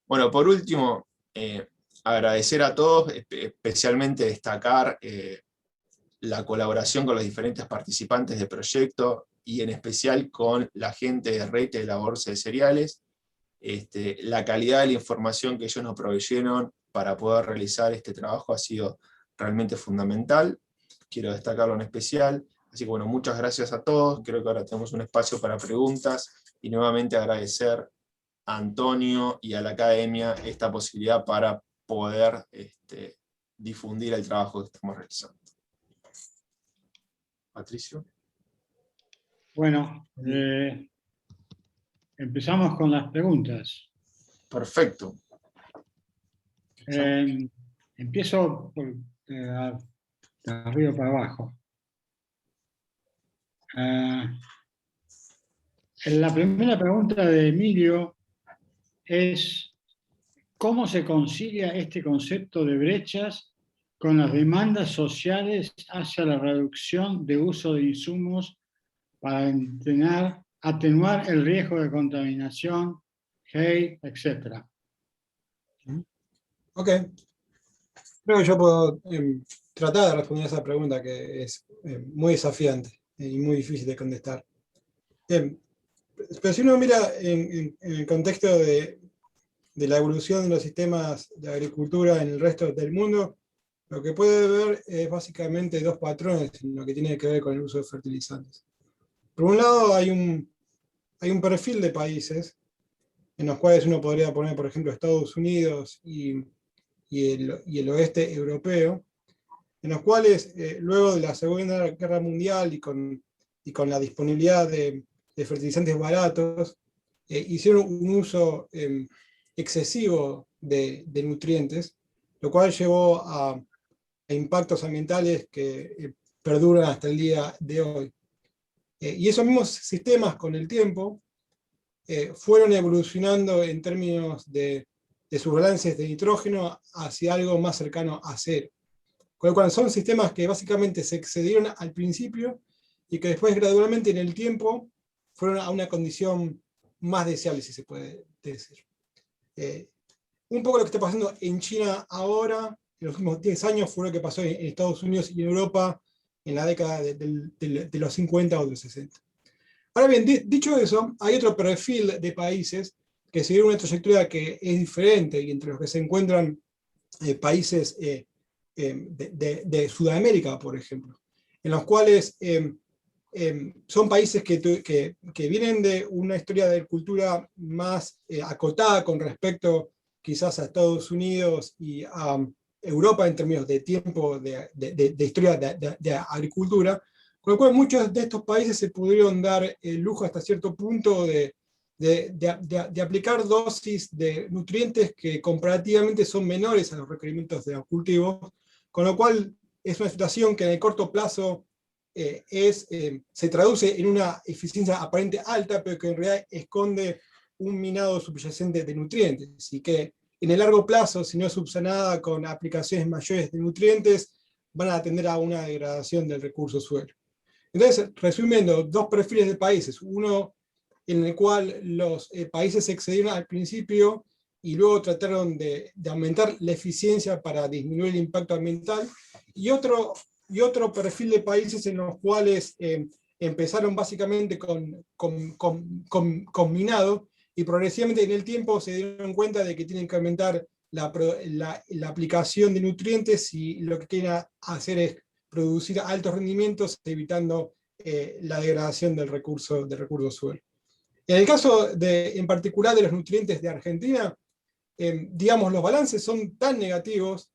Bueno, por último, agradecer a todos, especialmente destacar la colaboración con los diferentes participantes del proyecto, y en especial con la gente de Rete de la Bolsa de Cereales. La calidad de la información que ellos nos proveyeron para poder realizar este trabajo ha sido realmente fundamental. Quiero destacarlo en especial. Así que bueno, muchas gracias a todos. Creo que ahora tenemos un espacio para preguntas, y nuevamente agradecer a Antonio y a la Academia esta posibilidad para poder difundir el trabajo que estamos realizando. Patricio. Bueno, empezamos con las preguntas. Perfecto. Empiezo de arriba para abajo. La primera pregunta de Emilio es: ¿cómo se concilia este concepto de brechas con las demandas sociales hacia la reducción de uso de insumos para atenuar el riesgo de contaminación, hate, etc.? Ok. Creo que yo puedo tratar de responder esa pregunta, que es muy desafiante y muy difícil de contestar. Pero si uno mira en el contexto de la evolución de los sistemas de agricultura en el resto del mundo, lo que puede ver es básicamente dos patrones en lo que tiene que ver con el uso de fertilizantes. Por un lado, hay un perfil de países en los cuales uno podría poner, por ejemplo, Estados Unidos y el oeste europeo, en los cuales luego de la Segunda Guerra Mundial y con la disponibilidad de fertilizantes baratos, hicieron un uso excesivo de nutrientes, lo cual llevó a impactos ambientales que perduran hasta el día de hoy. Y esos mismos sistemas con el tiempo fueron evolucionando en términos de sus balances de nitrógeno hacia algo más cercano a cero. Con lo cual son sistemas que básicamente se excedieron al principio y que después gradualmente en el tiempo fueron a una condición más deseable, si se puede decir. Un poco lo que está pasando en China ahora, en los últimos 10 años, fue lo que pasó en Estados Unidos y en Europa en la década de los 50 o de los 60. Ahora bien, dicho eso, hay otro perfil de países que siguieron una trayectoria que es diferente, y entre los que se encuentran países de Sudamérica, por ejemplo, en los cuales son países que vienen de una historia de cultura más acotada con respecto quizás a Estados Unidos y a Europa en términos de tiempo de historia de agricultura, con lo cual muchos de estos países se pudieron dar el lujo hasta cierto punto de aplicar dosis de nutrientes que comparativamente son menores a los requerimientos de los cultivos, con lo cual es una situación que en el corto plazo se traduce en una eficiencia aparente alta, pero que en realidad esconde un minado subyacente de nutrientes, y que en el largo plazo, si no es subsanada con aplicaciones mayores de nutrientes, van a tender a una degradación del recurso suelo. Entonces, resumiendo, dos perfiles de países: uno en el cual los países se excedieron al principio y luego trataron de aumentar la eficiencia para disminuir el impacto ambiental, y otro perfil de países en los cuales empezaron básicamente con minado, y progresivamente en el tiempo se dieron cuenta de que tienen que aumentar la aplicación de nutrientes y lo que quieren hacer es producir altos rendimientos, evitando la degradación del recurso suelo. En el caso en particular de los nutrientes de Argentina, digamos, los balances son tan negativos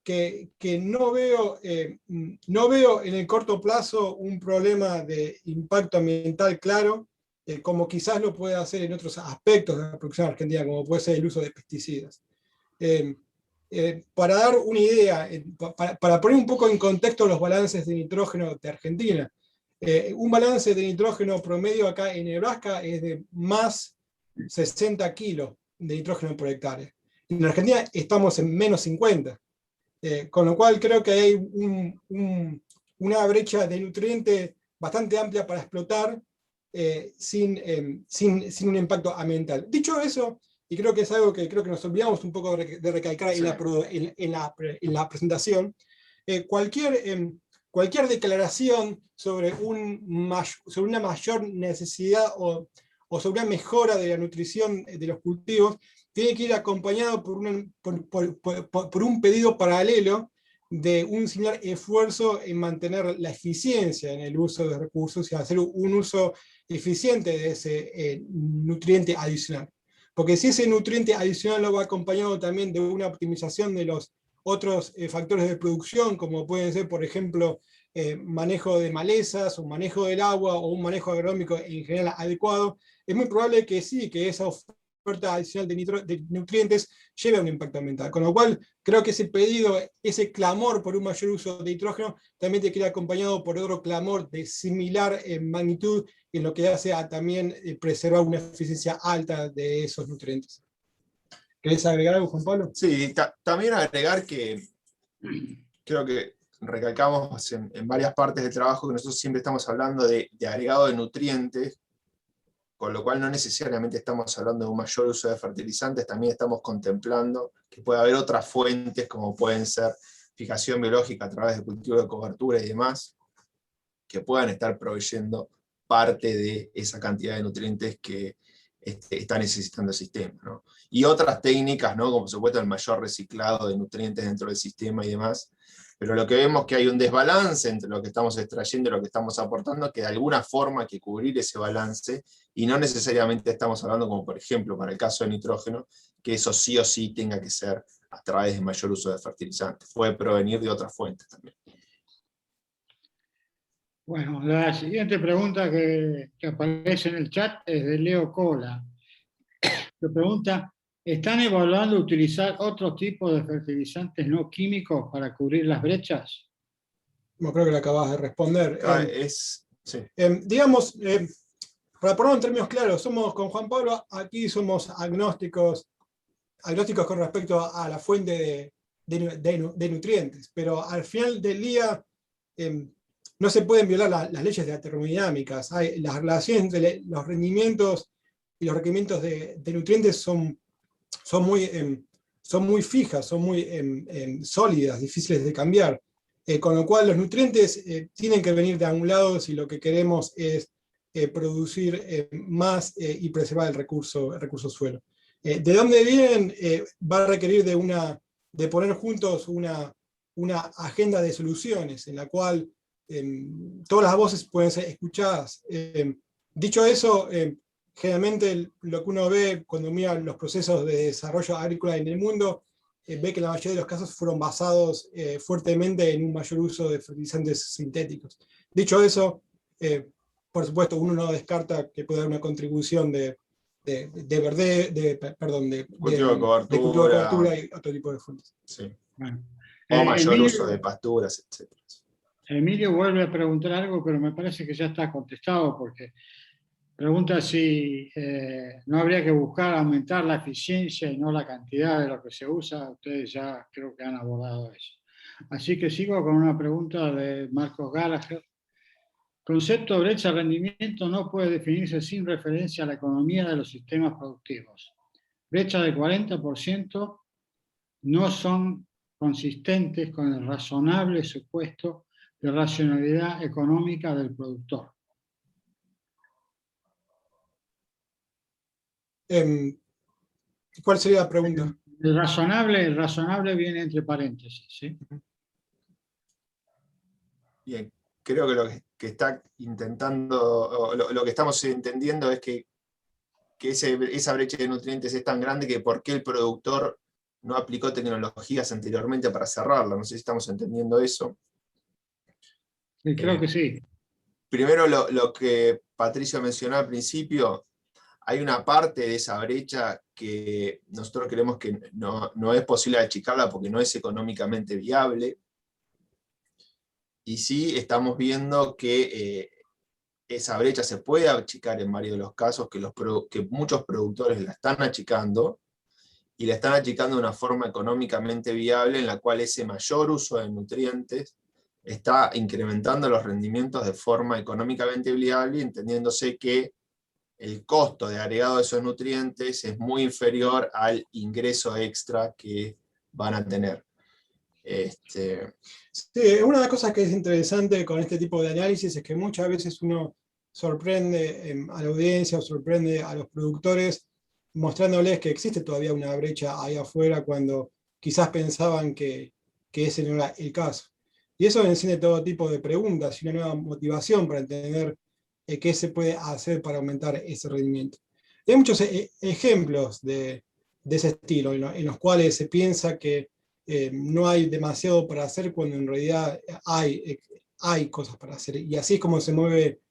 que no veo en el corto plazo un problema de impacto ambiental claro, como quizás lo puede hacer en otros aspectos de la producción argentina, como puede ser el uso de pesticidas. Para dar una idea, para poner un poco en contexto los balances de nitrógeno de Argentina, un balance de nitrógeno promedio acá en Nebraska es de más 60 kilos de nitrógeno por hectárea. En Argentina estamos en menos 50. Con lo cual creo que hay una brecha de nutrientes bastante amplia para explotar sin un impacto ambiental. Dicho eso, y creo que es algo que creo que nos olvidamos un poco de recalcar en la presentación, cualquier declaración sobre una mayor necesidad o sobre una mejora de la nutrición de los cultivos tiene que ir acompañado por un pedido paralelo de un similar esfuerzo en mantener la eficiencia en el uso de recursos y hacer un uso eficiente de ese nutriente adicional. Porque si ese nutriente adicional lo va acompañado también de una optimización de los otros factores de producción, como pueden ser, por ejemplo, manejo de malezas, o manejo del agua, o un manejo agronómico en general adecuado, es muy probable que sí, que esa oferta adicional de nutrientes lleve a un impacto ambiental. Con lo cual, creo que ese pedido, ese clamor por un mayor uso de nitrógeno, también tiene que ir acompañado por otro clamor de similar magnitud, en lo que hace a también preservar una eficiencia alta de esos nutrientes. ¿Querés agregar algo, Juan Pablo? Sí, también agregar que creo que recalcamos en varias partes del trabajo que nosotros siempre estamos hablando de agregado de nutrientes, con lo cual no necesariamente estamos hablando de un mayor uso de fertilizantes, también estamos contemplando que puede haber otras fuentes, como pueden ser fijación biológica a través de cultivo de cobertura y demás, que puedan estar proveyendo parte de esa cantidad de nutrientes que está necesitando el sistema, ¿no? Y otras técnicas, ¿no? Como por supuesto el mayor reciclado de nutrientes dentro del sistema y demás, pero lo que vemos es que hay un desbalance entre lo que estamos extrayendo y lo que estamos aportando, que de alguna forma hay que cubrir ese balance, y no necesariamente estamos hablando, como por ejemplo para el caso de nitrógeno, que eso sí o sí tenga que ser a través de mayor uso de fertilizantes, puede provenir de otras fuentes también. Bueno, la siguiente pregunta que aparece en el chat es de Leo Cola. Que pregunta, ¿están evaluando utilizar otro tipo de fertilizantes no químicos para cubrir las brechas? No, creo que lo acabas de responder. Sí. Digamos, para ponerlo en términos claros, con Juan Pablo aquí somos agnósticos con respecto a la fuente de nutrientes, pero al final del día no se pueden violar las leyes de la termodinámica. Las relaciones entre los rendimientos y los requerimientos de nutrientes son muy fijas, son muy sólidas, difíciles de cambiar. Con lo cual los nutrientes tienen que venir de algún lado si lo que queremos es producir más y preservar el recurso suelo. ¿De dónde vienen? Va a requerir de poner juntos una agenda de soluciones en la cual todas las voces pueden ser escuchadas. Dicho eso, generalmente lo que uno ve cuando mira los procesos de desarrollo agrícola en el mundo, ve que la mayoría de los casos fueron basados fuertemente en un mayor uso de fertilizantes sintéticos. Dicho eso, por supuesto, uno no descarta que pueda haber una contribución de cultivo de cobertura y otro tipo de fuentes. Sí. Bueno, O mayor Emilio, uso de pasturas, etc. Emilio vuelve a preguntar algo, pero me parece que ya está contestado, porque pregunta si no habría que buscar aumentar la eficiencia y no la cantidad de lo que se usa. Ustedes ya creo que han abordado eso. Así que sigo con una pregunta de Marcos Gallagher. Concepto de brecha de rendimiento no puede definirse sin referencia a la economía de los sistemas productivos. Brecha de 40% no son consistentes con el razonable supuesto de racionalidad económica del productor. ¿Cuál sería la pregunta? El razonable viene entre paréntesis, ¿sí? Bien, creo que lo que está intentando, o lo que estamos entendiendo es que esa brecha de nutrientes es tan grande que por qué el productor no aplicó tecnologías anteriormente para cerrarla. No sé si estamos entendiendo eso. Y creo que sí. Primero, lo que Patricio mencionó al principio, hay una parte de esa brecha que nosotros creemos que no es posible achicarla porque no es económicamente viable. Y sí estamos viendo que esa brecha se puede achicar en varios de los casos, que muchos productores la están achicando, y la están achicando de una forma económicamente viable en la cual ese mayor uso de nutrientes está incrementando los rendimientos de forma económicamente viable, entendiéndose que el costo de agregado de esos nutrientes es muy inferior al ingreso extra que van a tener. Sí, una de las cosas que es interesante con este tipo de análisis es que muchas veces uno sorprende a la audiencia o sorprende a los productores mostrándoles que existe todavía una brecha ahí afuera cuando quizás pensaban que ese no era el caso. Y eso enciende todo tipo de preguntas y una nueva motivación para entender qué se puede hacer para aumentar ese rendimiento. Y hay muchos ejemplos de ese estilo en los cuales se piensa que no hay demasiado para hacer cuando en realidad hay cosas para hacer. Y así es como se mueve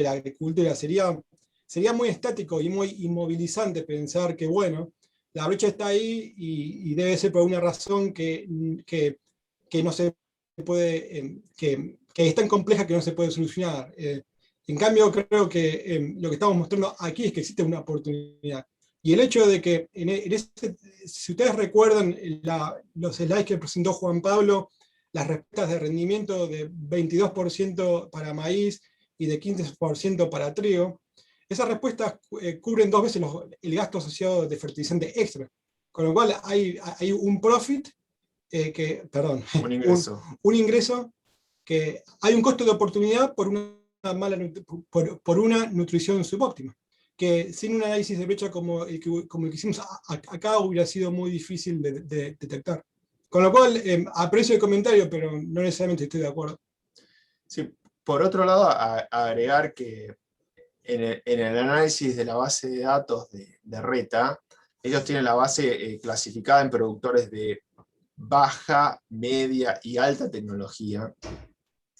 la agricultura. Sería muy estático y muy inmovilizante pensar que, bueno, la brecha está ahí y debe ser por una razón que no se puede, que es tan compleja que no se puede solucionar. En cambio, creo que lo que estamos mostrando aquí es que existe una oportunidad. Y el hecho de que, si ustedes recuerdan los slides que presentó Juan Pablo, las respuestas de rendimiento de 22% para maíz y de 15% para trigo, esas respuestas cubren 2 veces el gasto asociado de fertilizante extra. Con lo cual hay un profit, Un ingreso. un ingreso, que hay un costo de oportunidad por una nutrición subóptima, que sin un análisis de brecha como el que hicimos acá hubiera sido muy difícil de detectar. Con lo cual, aprecio el comentario, pero no necesariamente estoy de acuerdo. Sí, por otro lado, agregar que en el análisis de la base de datos de RETA, ellos tienen la base clasificada en productores de baja, media y alta tecnología.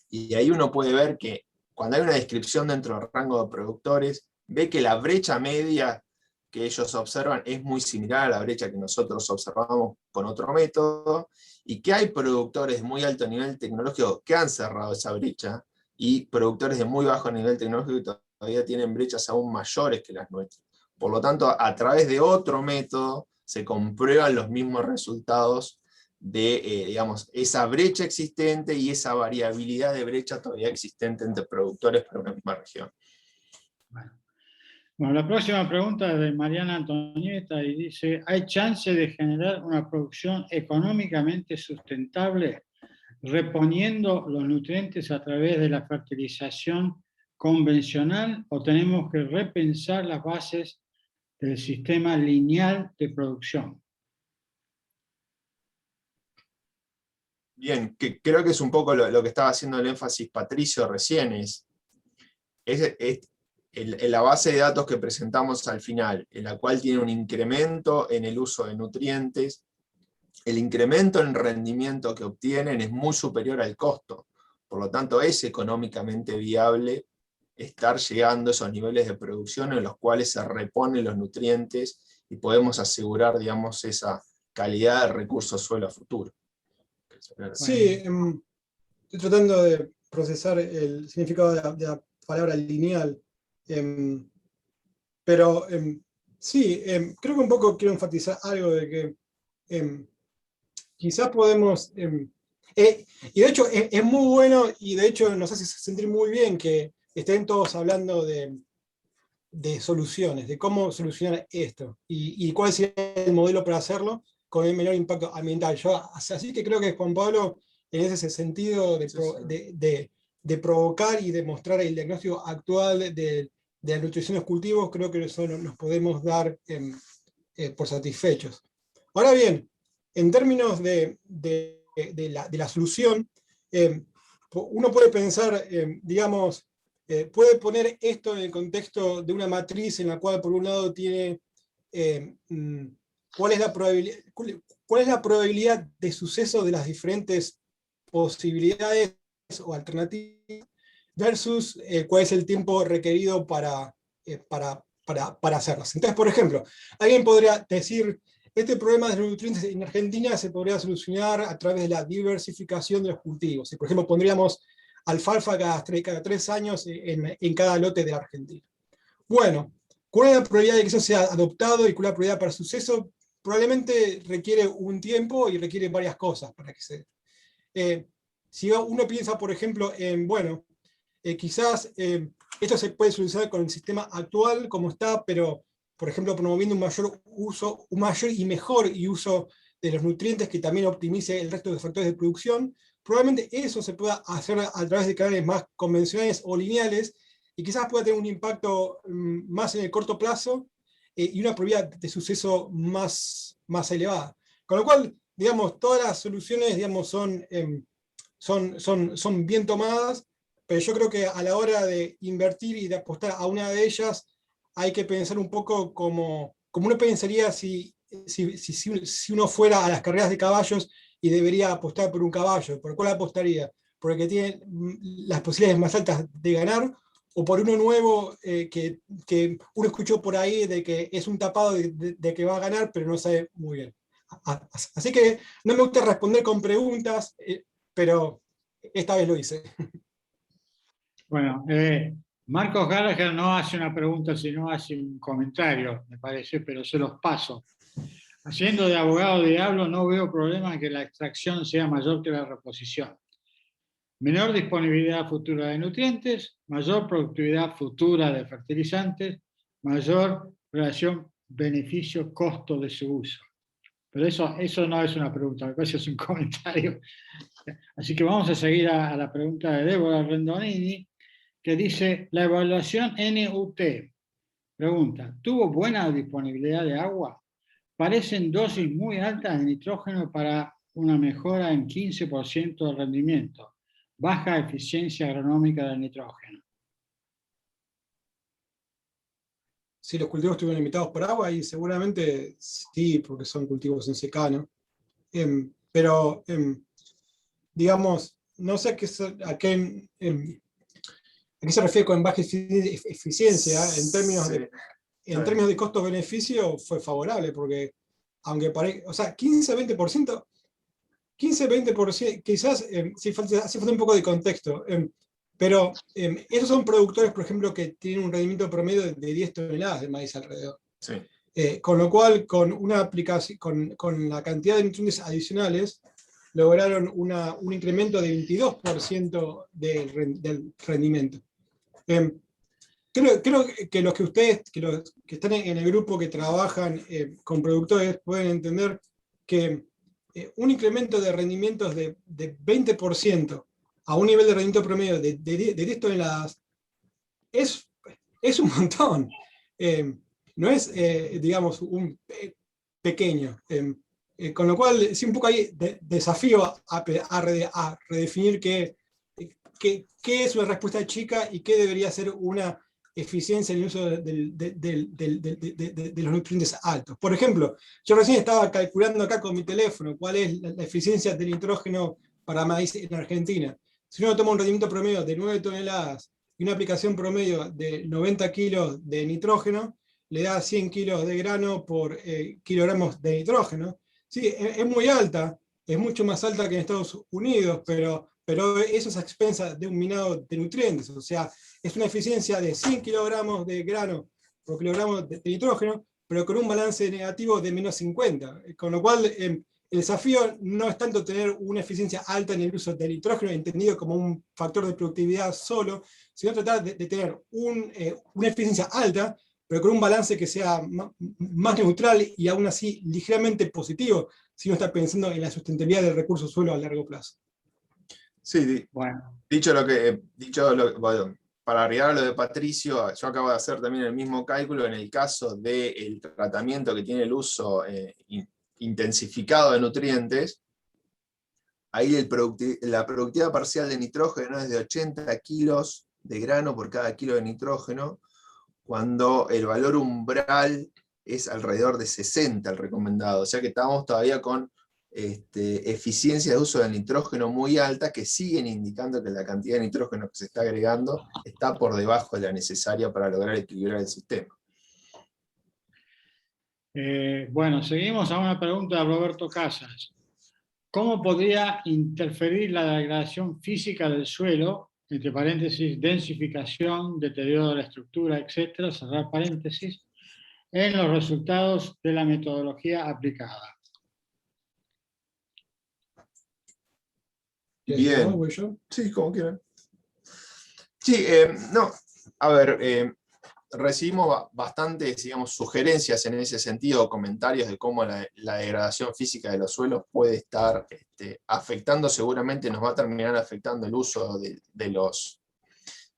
Y ahí uno puede ver que cuando hay una descripción dentro del rango de productores, ve que la brecha media que ellos observan es muy similar a la brecha que nosotros observamos con otro método, y que hay productores de muy alto nivel tecnológico que han cerrado esa brecha, y productores de muy bajo nivel tecnológico que todavía tienen brechas aún mayores que las nuestras. Por lo tanto, a través de otro método se comprueban los mismos resultados de digamos, esa brecha existente y esa variabilidad de brecha todavía existente entre productores para una misma región. Bueno, la próxima pregunta es de Mariana Antonieta y dice, ¿hay chance de generar una producción económicamente sustentable reponiendo los nutrientes a través de la fertilización convencional o tenemos que repensar las bases del sistema lineal de producción? Bien, creo que es un poco lo que estaba haciendo el énfasis Patricio recién, es la base de datos que presentamos al final, en la cual tiene un incremento en el uso de nutrientes. El incremento en rendimiento que obtienen es muy superior al costo, por lo tanto es económicamente viable estar llegando a esos niveles de producción en los cuales se reponen los nutrientes y podemos asegurar, digamos, esa calidad de recursos suelo a futuro. Sí, estoy tratando de procesar el significado de la palabra lineal, pero sí, creo que un poco quiero enfatizar algo de que quizás podemos, y de hecho es muy bueno y de hecho nos hace sentir muy bien que estén todos hablando de soluciones, de cómo solucionar esto y cuál sería el modelo para hacerlo con el menor impacto ambiental. Así que creo que Juan Pablo, en ese sentido de provocar y de mostrar el diagnóstico actual de la nutrición de los cultivos, creo que eso nos podemos dar por satisfechos. Ahora bien, en términos de la solución, uno puede pensar, digamos, puede poner esto en el contexto de una matriz en la cual por un lado tiene cuál es la probabilidad de suceso de las diferentes posibilidades o alternativas versus cuál es el tiempo requerido para hacerlas. Entonces, por ejemplo, alguien podría decir, este problema de los nutrientes en Argentina se podría solucionar a través de la diversificación de los cultivos. Si, por ejemplo, pondríamos alfalfa cada 3 años en cada lote de Argentina. Bueno, ¿cuál es la probabilidad de que eso sea adoptado y cuál es la probabilidad para suceso? Probablemente requiere un tiempo y requiere varias cosas para que se dé. Si uno piensa, por ejemplo, en, bueno, quizás esto se puede solucionar con el sistema actual como está, pero, por ejemplo, promoviendo un mayor y mejor uso de los nutrientes que también optimice el resto de factores de producción, probablemente eso se pueda hacer a través de canales más convencionales o lineales, y quizás pueda tener un impacto más en el corto plazo y una probabilidad de suceso más elevada. Con lo cual, digamos, todas las soluciones, digamos, son bien tomadas, pero yo creo que a la hora de invertir y de apostar a una de ellas, hay que pensar un poco como uno pensaría si uno fuera a las carreras de caballos y debería apostar por un caballo. ¿Por cuál apostaría? ¿Porque tiene las posibilidades más altas de ganar? ¿O por uno nuevo que uno escuchó por ahí de que es un tapado de que va a ganar, pero no sabe muy bien? Así que no me gusta responder con preguntas, pero esta vez lo hice. Bueno, Marcos Gallagher no hace una pregunta, sino hace un comentario, me parece, pero se los paso. Haciendo de abogado diablo, no veo problema en que la extracción sea mayor que la reposición. Menor disponibilidad futura de nutrientes, mayor productividad futura de fertilizantes, mayor relación beneficio-costo de su uso. Pero eso no es una pregunta, me parece que es un comentario. Así que vamos a seguir a la pregunta de Débora Rendonini, que dice, la evaluación NUT, pregunta, ¿tuvo buena disponibilidad de agua? Parecen dosis muy altas de nitrógeno para una mejora en 15% de rendimiento, baja eficiencia agronómica del nitrógeno. Si los cultivos estuvieron limitados por agua, y seguramente sí, porque son cultivos en secano. Pero, digamos, no sé a qué se refiere con baja eficiencia. En términos de costo-beneficio fue favorable, porque aunque parezca, o sea, 15-20%, quizás hace falta un poco de contexto, pero esos son productores, por ejemplo, que tienen un rendimiento promedio de 10 toneladas de maíz alrededor. Sí. Con lo cual, con una aplicación, con la cantidad de nutrientes adicionales, lograron un incremento de 22% del rendimiento. Creo que los que están en el grupo que trabajan con productores pueden entender que un incremento de rendimientos de 20% a un nivel de rendimiento promedio de 10 toneladas es un montón. No es, digamos, un pequeño. Con lo cual, sí, un poco hay desafío a redefinir qué es una respuesta chica y qué debería ser una eficiencia en el uso de los nutrientes altos. Por ejemplo, yo recién estaba calculando acá con mi teléfono cuál es la eficiencia del nitrógeno para maíz en Argentina. Si uno toma un rendimiento promedio de 9 toneladas y una aplicación promedio de 90 kilos de nitrógeno, le da 100 kilos de grano por kilogramos de nitrógeno. Sí, es muy alta, es mucho más alta que en Estados Unidos, pero eso es a expensas de un minado de nutrientes. O sea, es una eficiencia de 100 kilogramos de grano por kilogramo de nitrógeno, pero con un balance negativo de menos 50. Con lo cual, el desafío no es tanto tener una eficiencia alta en el uso del nitrógeno, entendido como un factor de productividad solo, sino tratar de tener una eficiencia alta, pero con un balance que sea más neutral y aún así ligeramente positivo, si uno está pensando en la sustentabilidad del recurso suelo a largo plazo. Sí, Bueno. Bueno, para agregar lo de Patricio, yo acabo de hacer también el mismo cálculo en el caso del tratamiento que tiene el uso intensificado de nutrientes, ahí la productividad parcial de nitrógeno es de 80 kilos de grano por cada kilo de nitrógeno, cuando el valor umbral es alrededor de 60 el recomendado. O sea que estamos todavía con eficiencia de uso del nitrógeno muy alta, que siguen indicando que la cantidad de nitrógeno que se está agregando está por debajo de la necesaria para lograr equilibrar el sistema. Bueno, seguimos a una pregunta de Roberto Casas. ¿Cómo podría interferir la degradación física del suelo, entre paréntesis, densificación, deterioro de la estructura, etcétera, cerrar paréntesis, en los resultados de la metodología aplicada? Bien. ¿Voy yo? Sí, como quieran. Sí, no, a ver, recibimos bastantes, digamos, sugerencias en ese sentido, comentarios de cómo la degradación física de los suelos puede estar afectando, seguramente nos va a terminar afectando el uso de los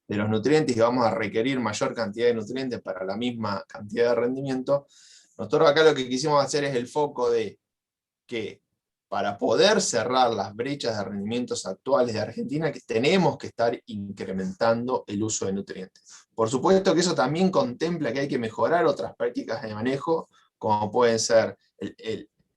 nutrientes, y vamos a requerir mayor cantidad de nutrientes para la misma cantidad de rendimiento. Nosotros acá lo que quisimos hacer es el foco de que para poder cerrar las brechas de rendimientos actuales de Argentina, que tenemos que estar incrementando el uso de nutrientes. Por supuesto que eso también contempla que hay que mejorar otras prácticas de manejo, como pueden ser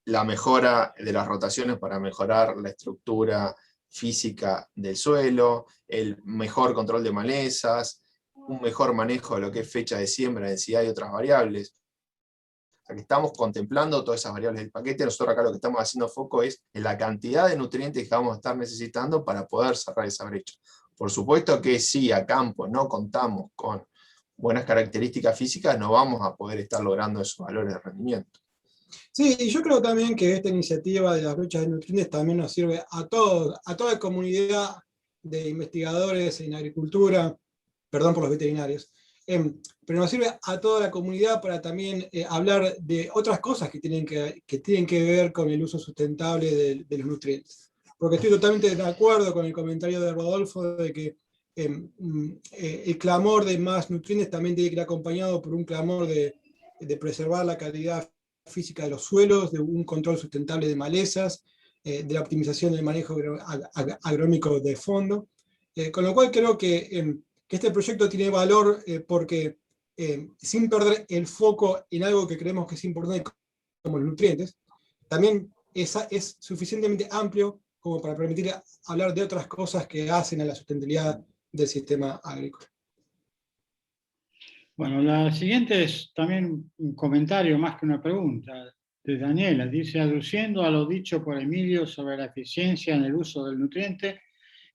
la mejora de las rotaciones para mejorar la estructura física del suelo, el mejor control de malezas, un mejor manejo de lo que es fecha de siembra, densidad y otras variables. O sea que estamos contemplando todas esas variables del paquete. Nosotros acá lo que estamos haciendo foco es en la cantidad de nutrientes que vamos a estar necesitando para poder cerrar esa brecha. Por supuesto que si a campo no contamos con buenas características físicas, no vamos a poder estar logrando esos valores de rendimiento. Sí, y yo creo también que esta iniciativa de las brechas de nutrientes también nos sirve a toda la comunidad de investigadores en agricultura, perdón por los veterinarios, pero nos sirve a toda la comunidad para también hablar de otras cosas que tienen que ver con el uso sustentable de los nutrientes. Porque estoy totalmente de acuerdo con el comentario de Rodolfo de que el clamor de más nutrientes también tiene que ir acompañado por un clamor de preservar la calidad física de los suelos, de un control sustentable de malezas, de la optimización del manejo agronómico de fondo. Con lo cual creo que este proyecto tiene valor porque sin perder el foco en algo que creemos que es importante como los nutrientes, también es suficientemente amplio como para permitir hablar de otras cosas que hacen a la sustentabilidad del sistema agrícola. Bueno, la siguiente es también un comentario más que una pregunta de Daniela. Dice, aduciendo a lo dicho por Emilio sobre la eficiencia en el uso del nutriente,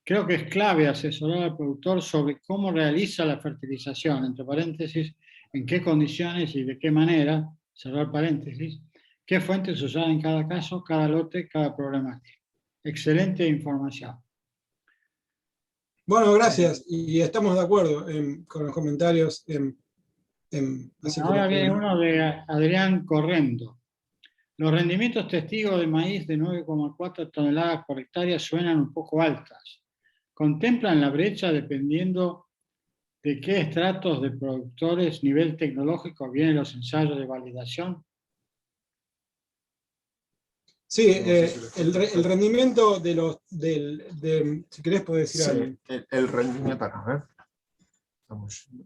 creo que es clave asesorar al productor sobre cómo realiza la fertilización, entre paréntesis, en qué condiciones y de qué manera, cerrar paréntesis, qué fuentes usar en cada caso, cada lote, cada problemática. Excelente información. Bueno, gracias, y estamos de acuerdo con los comentarios. Ahora viene uno de Adrián Correndo. Los rendimientos testigos de maíz de 9,4 toneladas por hectárea suenan un poco altas. ¿Contemplan la brecha dependiendo de qué estratos de productores, nivel tecnológico vienen los ensayos de validación? Sí, el rendimiento de los, si querés podés decir algo. El rendimiento, para ver.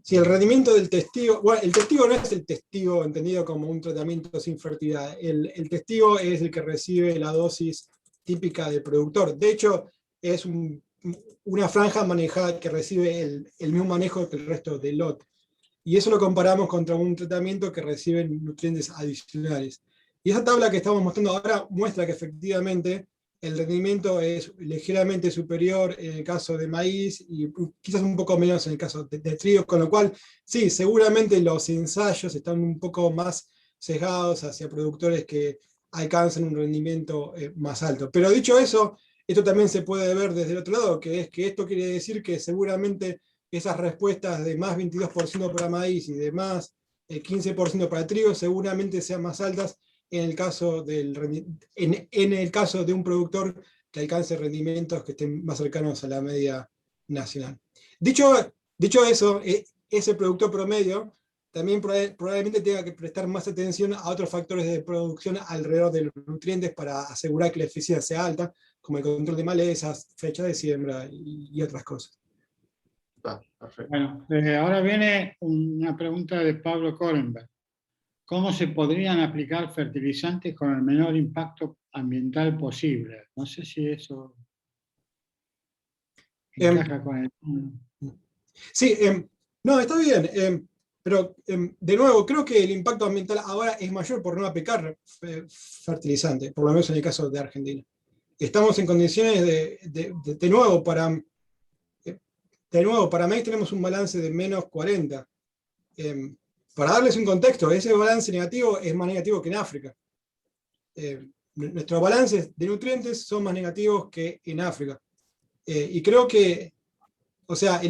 Sí, el rendimiento del testigo, bueno, el testigo no es el testigo entendido como un tratamiento sin fertilidad, el testigo es el que recibe la dosis típica del productor. De hecho, es una franja manejada que recibe el mismo manejo que el resto del lote. Y eso lo comparamos contra un tratamiento que recibe nutrientes adicionales. Y esa tabla que estamos mostrando ahora muestra que efectivamente el rendimiento es ligeramente superior en el caso de maíz y quizás un poco menos en el caso de trigo, con lo cual, sí, seguramente los ensayos están un poco más sesgados hacia productores que alcanzan un rendimiento más alto. Pero dicho eso, esto también se puede ver desde el otro lado, que es que esto quiere decir que seguramente esas respuestas de más 22% para maíz y de más 15% para trigo seguramente sean más altas en el caso de un productor que alcance rendimientos que estén más cercanos a la media nacional. Dicho eso, ese productor promedio también probablemente tenga que prestar más atención a otros factores de producción alrededor de los nutrientes para asegurar que la eficiencia sea alta, como el control de malezas, fecha de siembra y otras cosas. Perfecto. Bueno, ahora viene una pregunta de Pablo Korenberg. ¿Cómo se podrían aplicar fertilizantes con el menor impacto ambiental posible? No sé si eso encaja con el... Sí, no, está bien, pero de nuevo, creo que el impacto ambiental ahora es mayor por no aplicar fertilizante, por lo menos en el caso de Argentina. Estamos en condiciones de nuevo, para maíz tenemos un balance de menos 40. Para darles un contexto, ese balance negativo es más negativo que en África. Nuestros balances de nutrientes son más negativos que en África. Y creo que, o sea,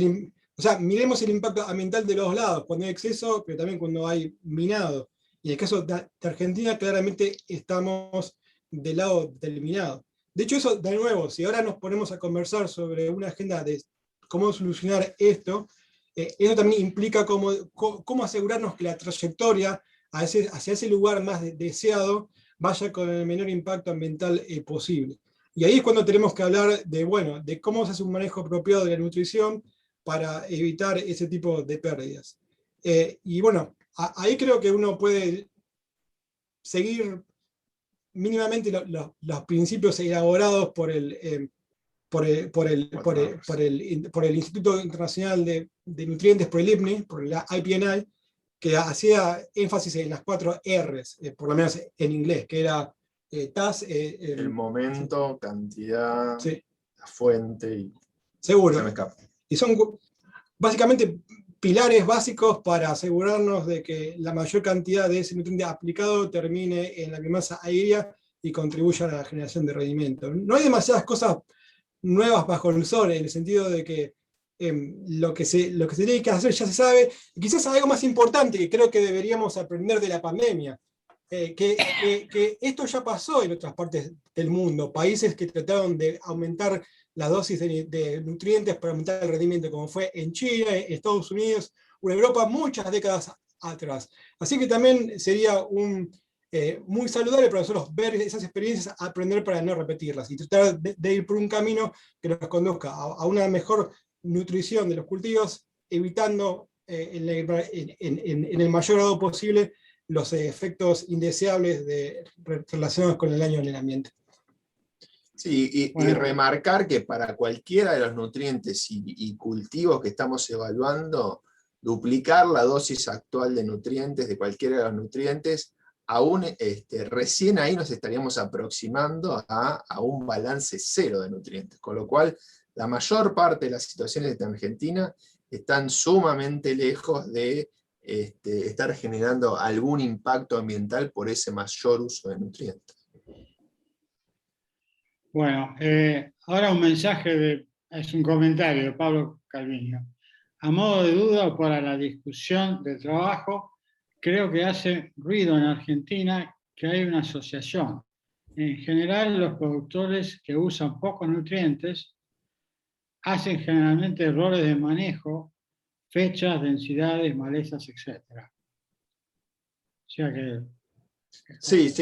miremos el impacto ambiental de los lados, cuando hay exceso, pero también cuando hay minado. Y en el caso de Argentina, claramente estamos del lado del minado. De hecho, eso, de nuevo, si ahora nos ponemos a conversar sobre una agenda de cómo solucionar esto, eso también implica cómo asegurarnos que la trayectoria hacia ese lugar más deseado vaya con el menor impacto ambiental posible. Y ahí es cuando tenemos que hablar de cómo se hace un manejo apropiado de la nutrición para evitar ese tipo de pérdidas. Y bueno, ahí creo que uno puede seguir mínimamente los principios elaborados por el Instituto Internacional de Nutrientes, por el IPNI, por la IPNI, que hacía énfasis en las 4 R's, por lo menos en inglés, que era TAS... el momento, cantidad, sí, la fuente y... seguro. Se me escapa. Y son básicamente pilares básicos para asegurarnos de que la mayor cantidad de ese nutriente aplicado termine en la biomasa aérea y contribuya a la generación de rendimiento. No hay demasiadas cosas nuevas bajo el sol, en el sentido de que lo que se tiene que hacer ya se sabe, y quizás algo más importante que creo que deberíamos aprender de la pandemia, que esto ya pasó en otras partes del mundo, países que trataron de aumentar las dosis de nutrientes para aumentar el rendimiento, como fue en China, en Estados Unidos o en Europa muchas décadas atrás. Así que también sería muy saludable para nosotros ver esas experiencias, aprender para no repetirlas y tratar de ir por un camino que nos conduzca a una mejor nutrición de los cultivos, evitando en el mayor grado posible los efectos indeseables relacionados con el daño en el ambiente. Sí, y remarcar que para cualquiera de los nutrientes y cultivos que estamos evaluando, duplicar la dosis actual de nutrientes de cualquiera de los nutrientes, aún recién ahí nos estaríamos aproximando a un balance cero de nutrientes, con lo cual la mayor parte de las situaciones en Argentina están sumamente lejos de estar generando algún impacto ambiental por ese mayor uso de nutrientes. Bueno, ahora un mensaje, es un comentario de Pablo Calviño. A modo de duda o para la discusión de trabajo, creo que hace ruido en Argentina que hay una asociación. En general, los productores que usan pocos nutrientes hacen generalmente errores de manejo, fechas, densidades, malezas, etc. O sea que... Sí.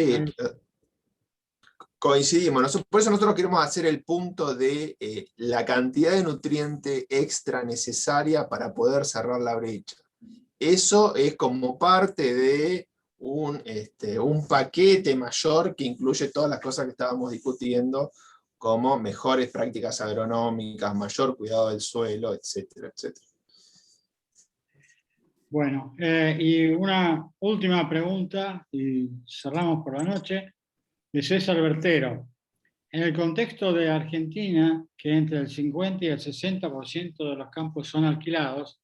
Coincidimos, por eso nosotros queremos hacer el punto de la cantidad de nutriente extra necesaria para poder cerrar la brecha. Eso es como parte de un paquete mayor que incluye todas las cosas que estábamos discutiendo, como mejores prácticas agronómicas, mayor cuidado del suelo, etcétera, etcétera. Bueno, y una última pregunta, y cerramos por la noche, de César Bertero. En el contexto de Argentina, que entre el 50 y el 60% de los campos son alquilados,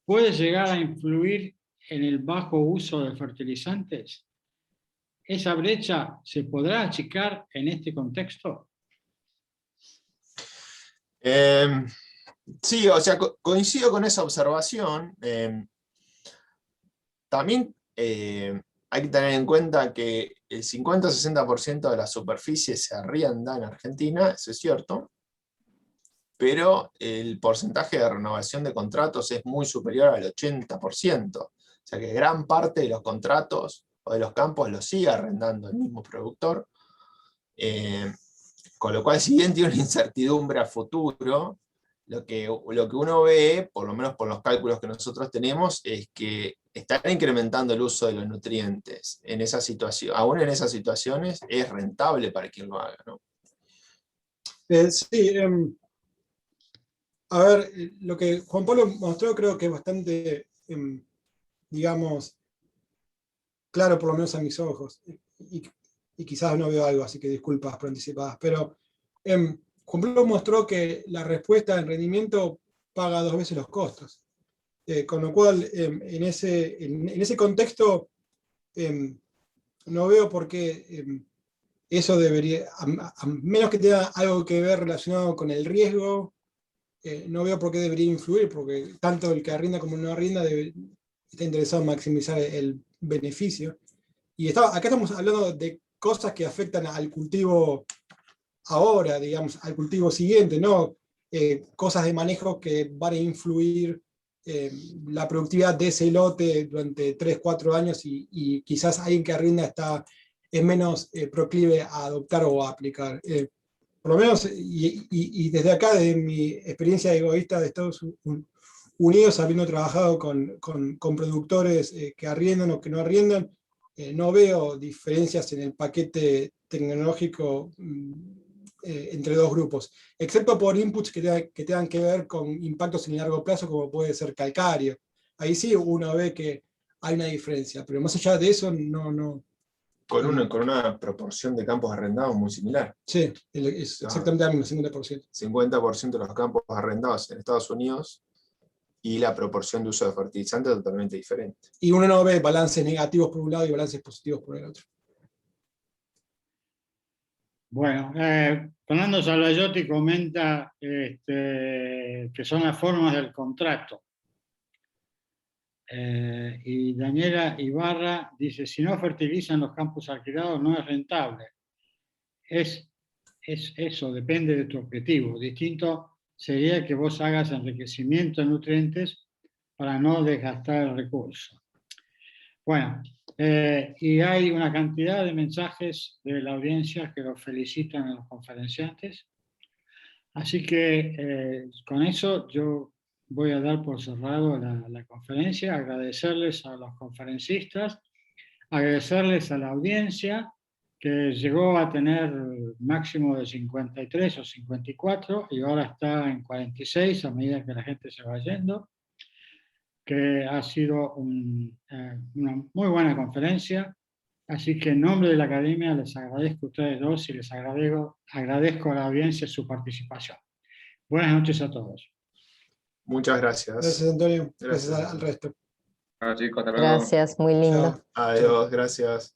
¿puede llegar a influir en el bajo uso de fertilizantes? ¿Esa brecha se podrá achicar en este contexto? Sí, o sea, coincido con esa observación. También hay que tener en cuenta que el 50-60% de la superficie se arrienda en Argentina, eso es cierto, pero el porcentaje de renovación de contratos es muy superior al 80%. sea que gran parte de los contratos o de los campos los sigue arrendando el mismo productor. Con lo cual, si bien tiene una incertidumbre a futuro, lo que uno ve, por lo menos por los cálculos que nosotros tenemos, es que están incrementando el uso de los nutrientes. En esa situación, aún en esas situaciones es rentable para quien lo haga, ¿no? Sí, a ver, lo que Juan Pablo mostró creo que es bastante, digamos, claro, por lo menos a mis ojos. Y quizás no veo algo, así que disculpas por anticipadas. Pero Juan Pablo mostró que la respuesta en rendimiento paga 2 veces los costos. Con lo cual, en ese contexto, no veo por qué eso debería, a menos que tenga algo que ver relacionado con el riesgo, no veo por qué debería influir, porque tanto el que arrienda como el no arrienda está interesado en maximizar el beneficio. Y acá estamos hablando de cosas que afectan al cultivo ahora, digamos, al cultivo siguiente, no cosas de manejo que van a influir la productividad de ese lote durante 3, 4 años y quizás alguien que arrienda es menos proclive a adoptar o a aplicar. Por lo menos, y desde acá, de mi experiencia egoísta de Estados Unidos, habiendo trabajado con productores que arriendan o que no arriendan, no veo diferencias en el paquete tecnológico entre dos grupos, excepto por inputs que tengan que ver con impactos en el largo plazo, como puede ser calcáreo. Ahí sí uno ve que hay una diferencia, pero más allá de eso, no. Con una proporción de campos arrendados muy similar. Sí, es exactamente la misma, 50%. 50% de los campos arrendados en Estados Unidos y la proporción de uso de fertilizantes es totalmente diferente. Y uno no ve balances negativos por un lado y balances positivos por el otro. Bueno, Fernando Salvayotti comenta que son las formas del contrato. Y Daniela Ibarra dice, si no fertilizan los campos alquilados no es rentable. Es eso, depende de tu objetivo. Distinto sería que vos hagas enriquecimiento de nutrientes para no desgastar el recurso. Bueno, y hay una cantidad de mensajes de la audiencia que los felicitan a los conferenciantes. Así que con eso yo voy a dar por cerrado la conferencia, agradecerles a los conferencistas, agradecerles a la audiencia que llegó a tener máximo de 53 o 54 y ahora está en 46 a medida que la gente se va yendo, que ha sido una muy buena conferencia. Así que en nombre de la Academia les agradezco a ustedes dos y les agradezco a la audiencia su participación. Buenas noches a todos. Muchas gracias. Gracias, Antonio. Gracias Gracias al resto. Bueno, chicos, hasta luego. Gracias, muy lindo. Chao. Adiós, gracias.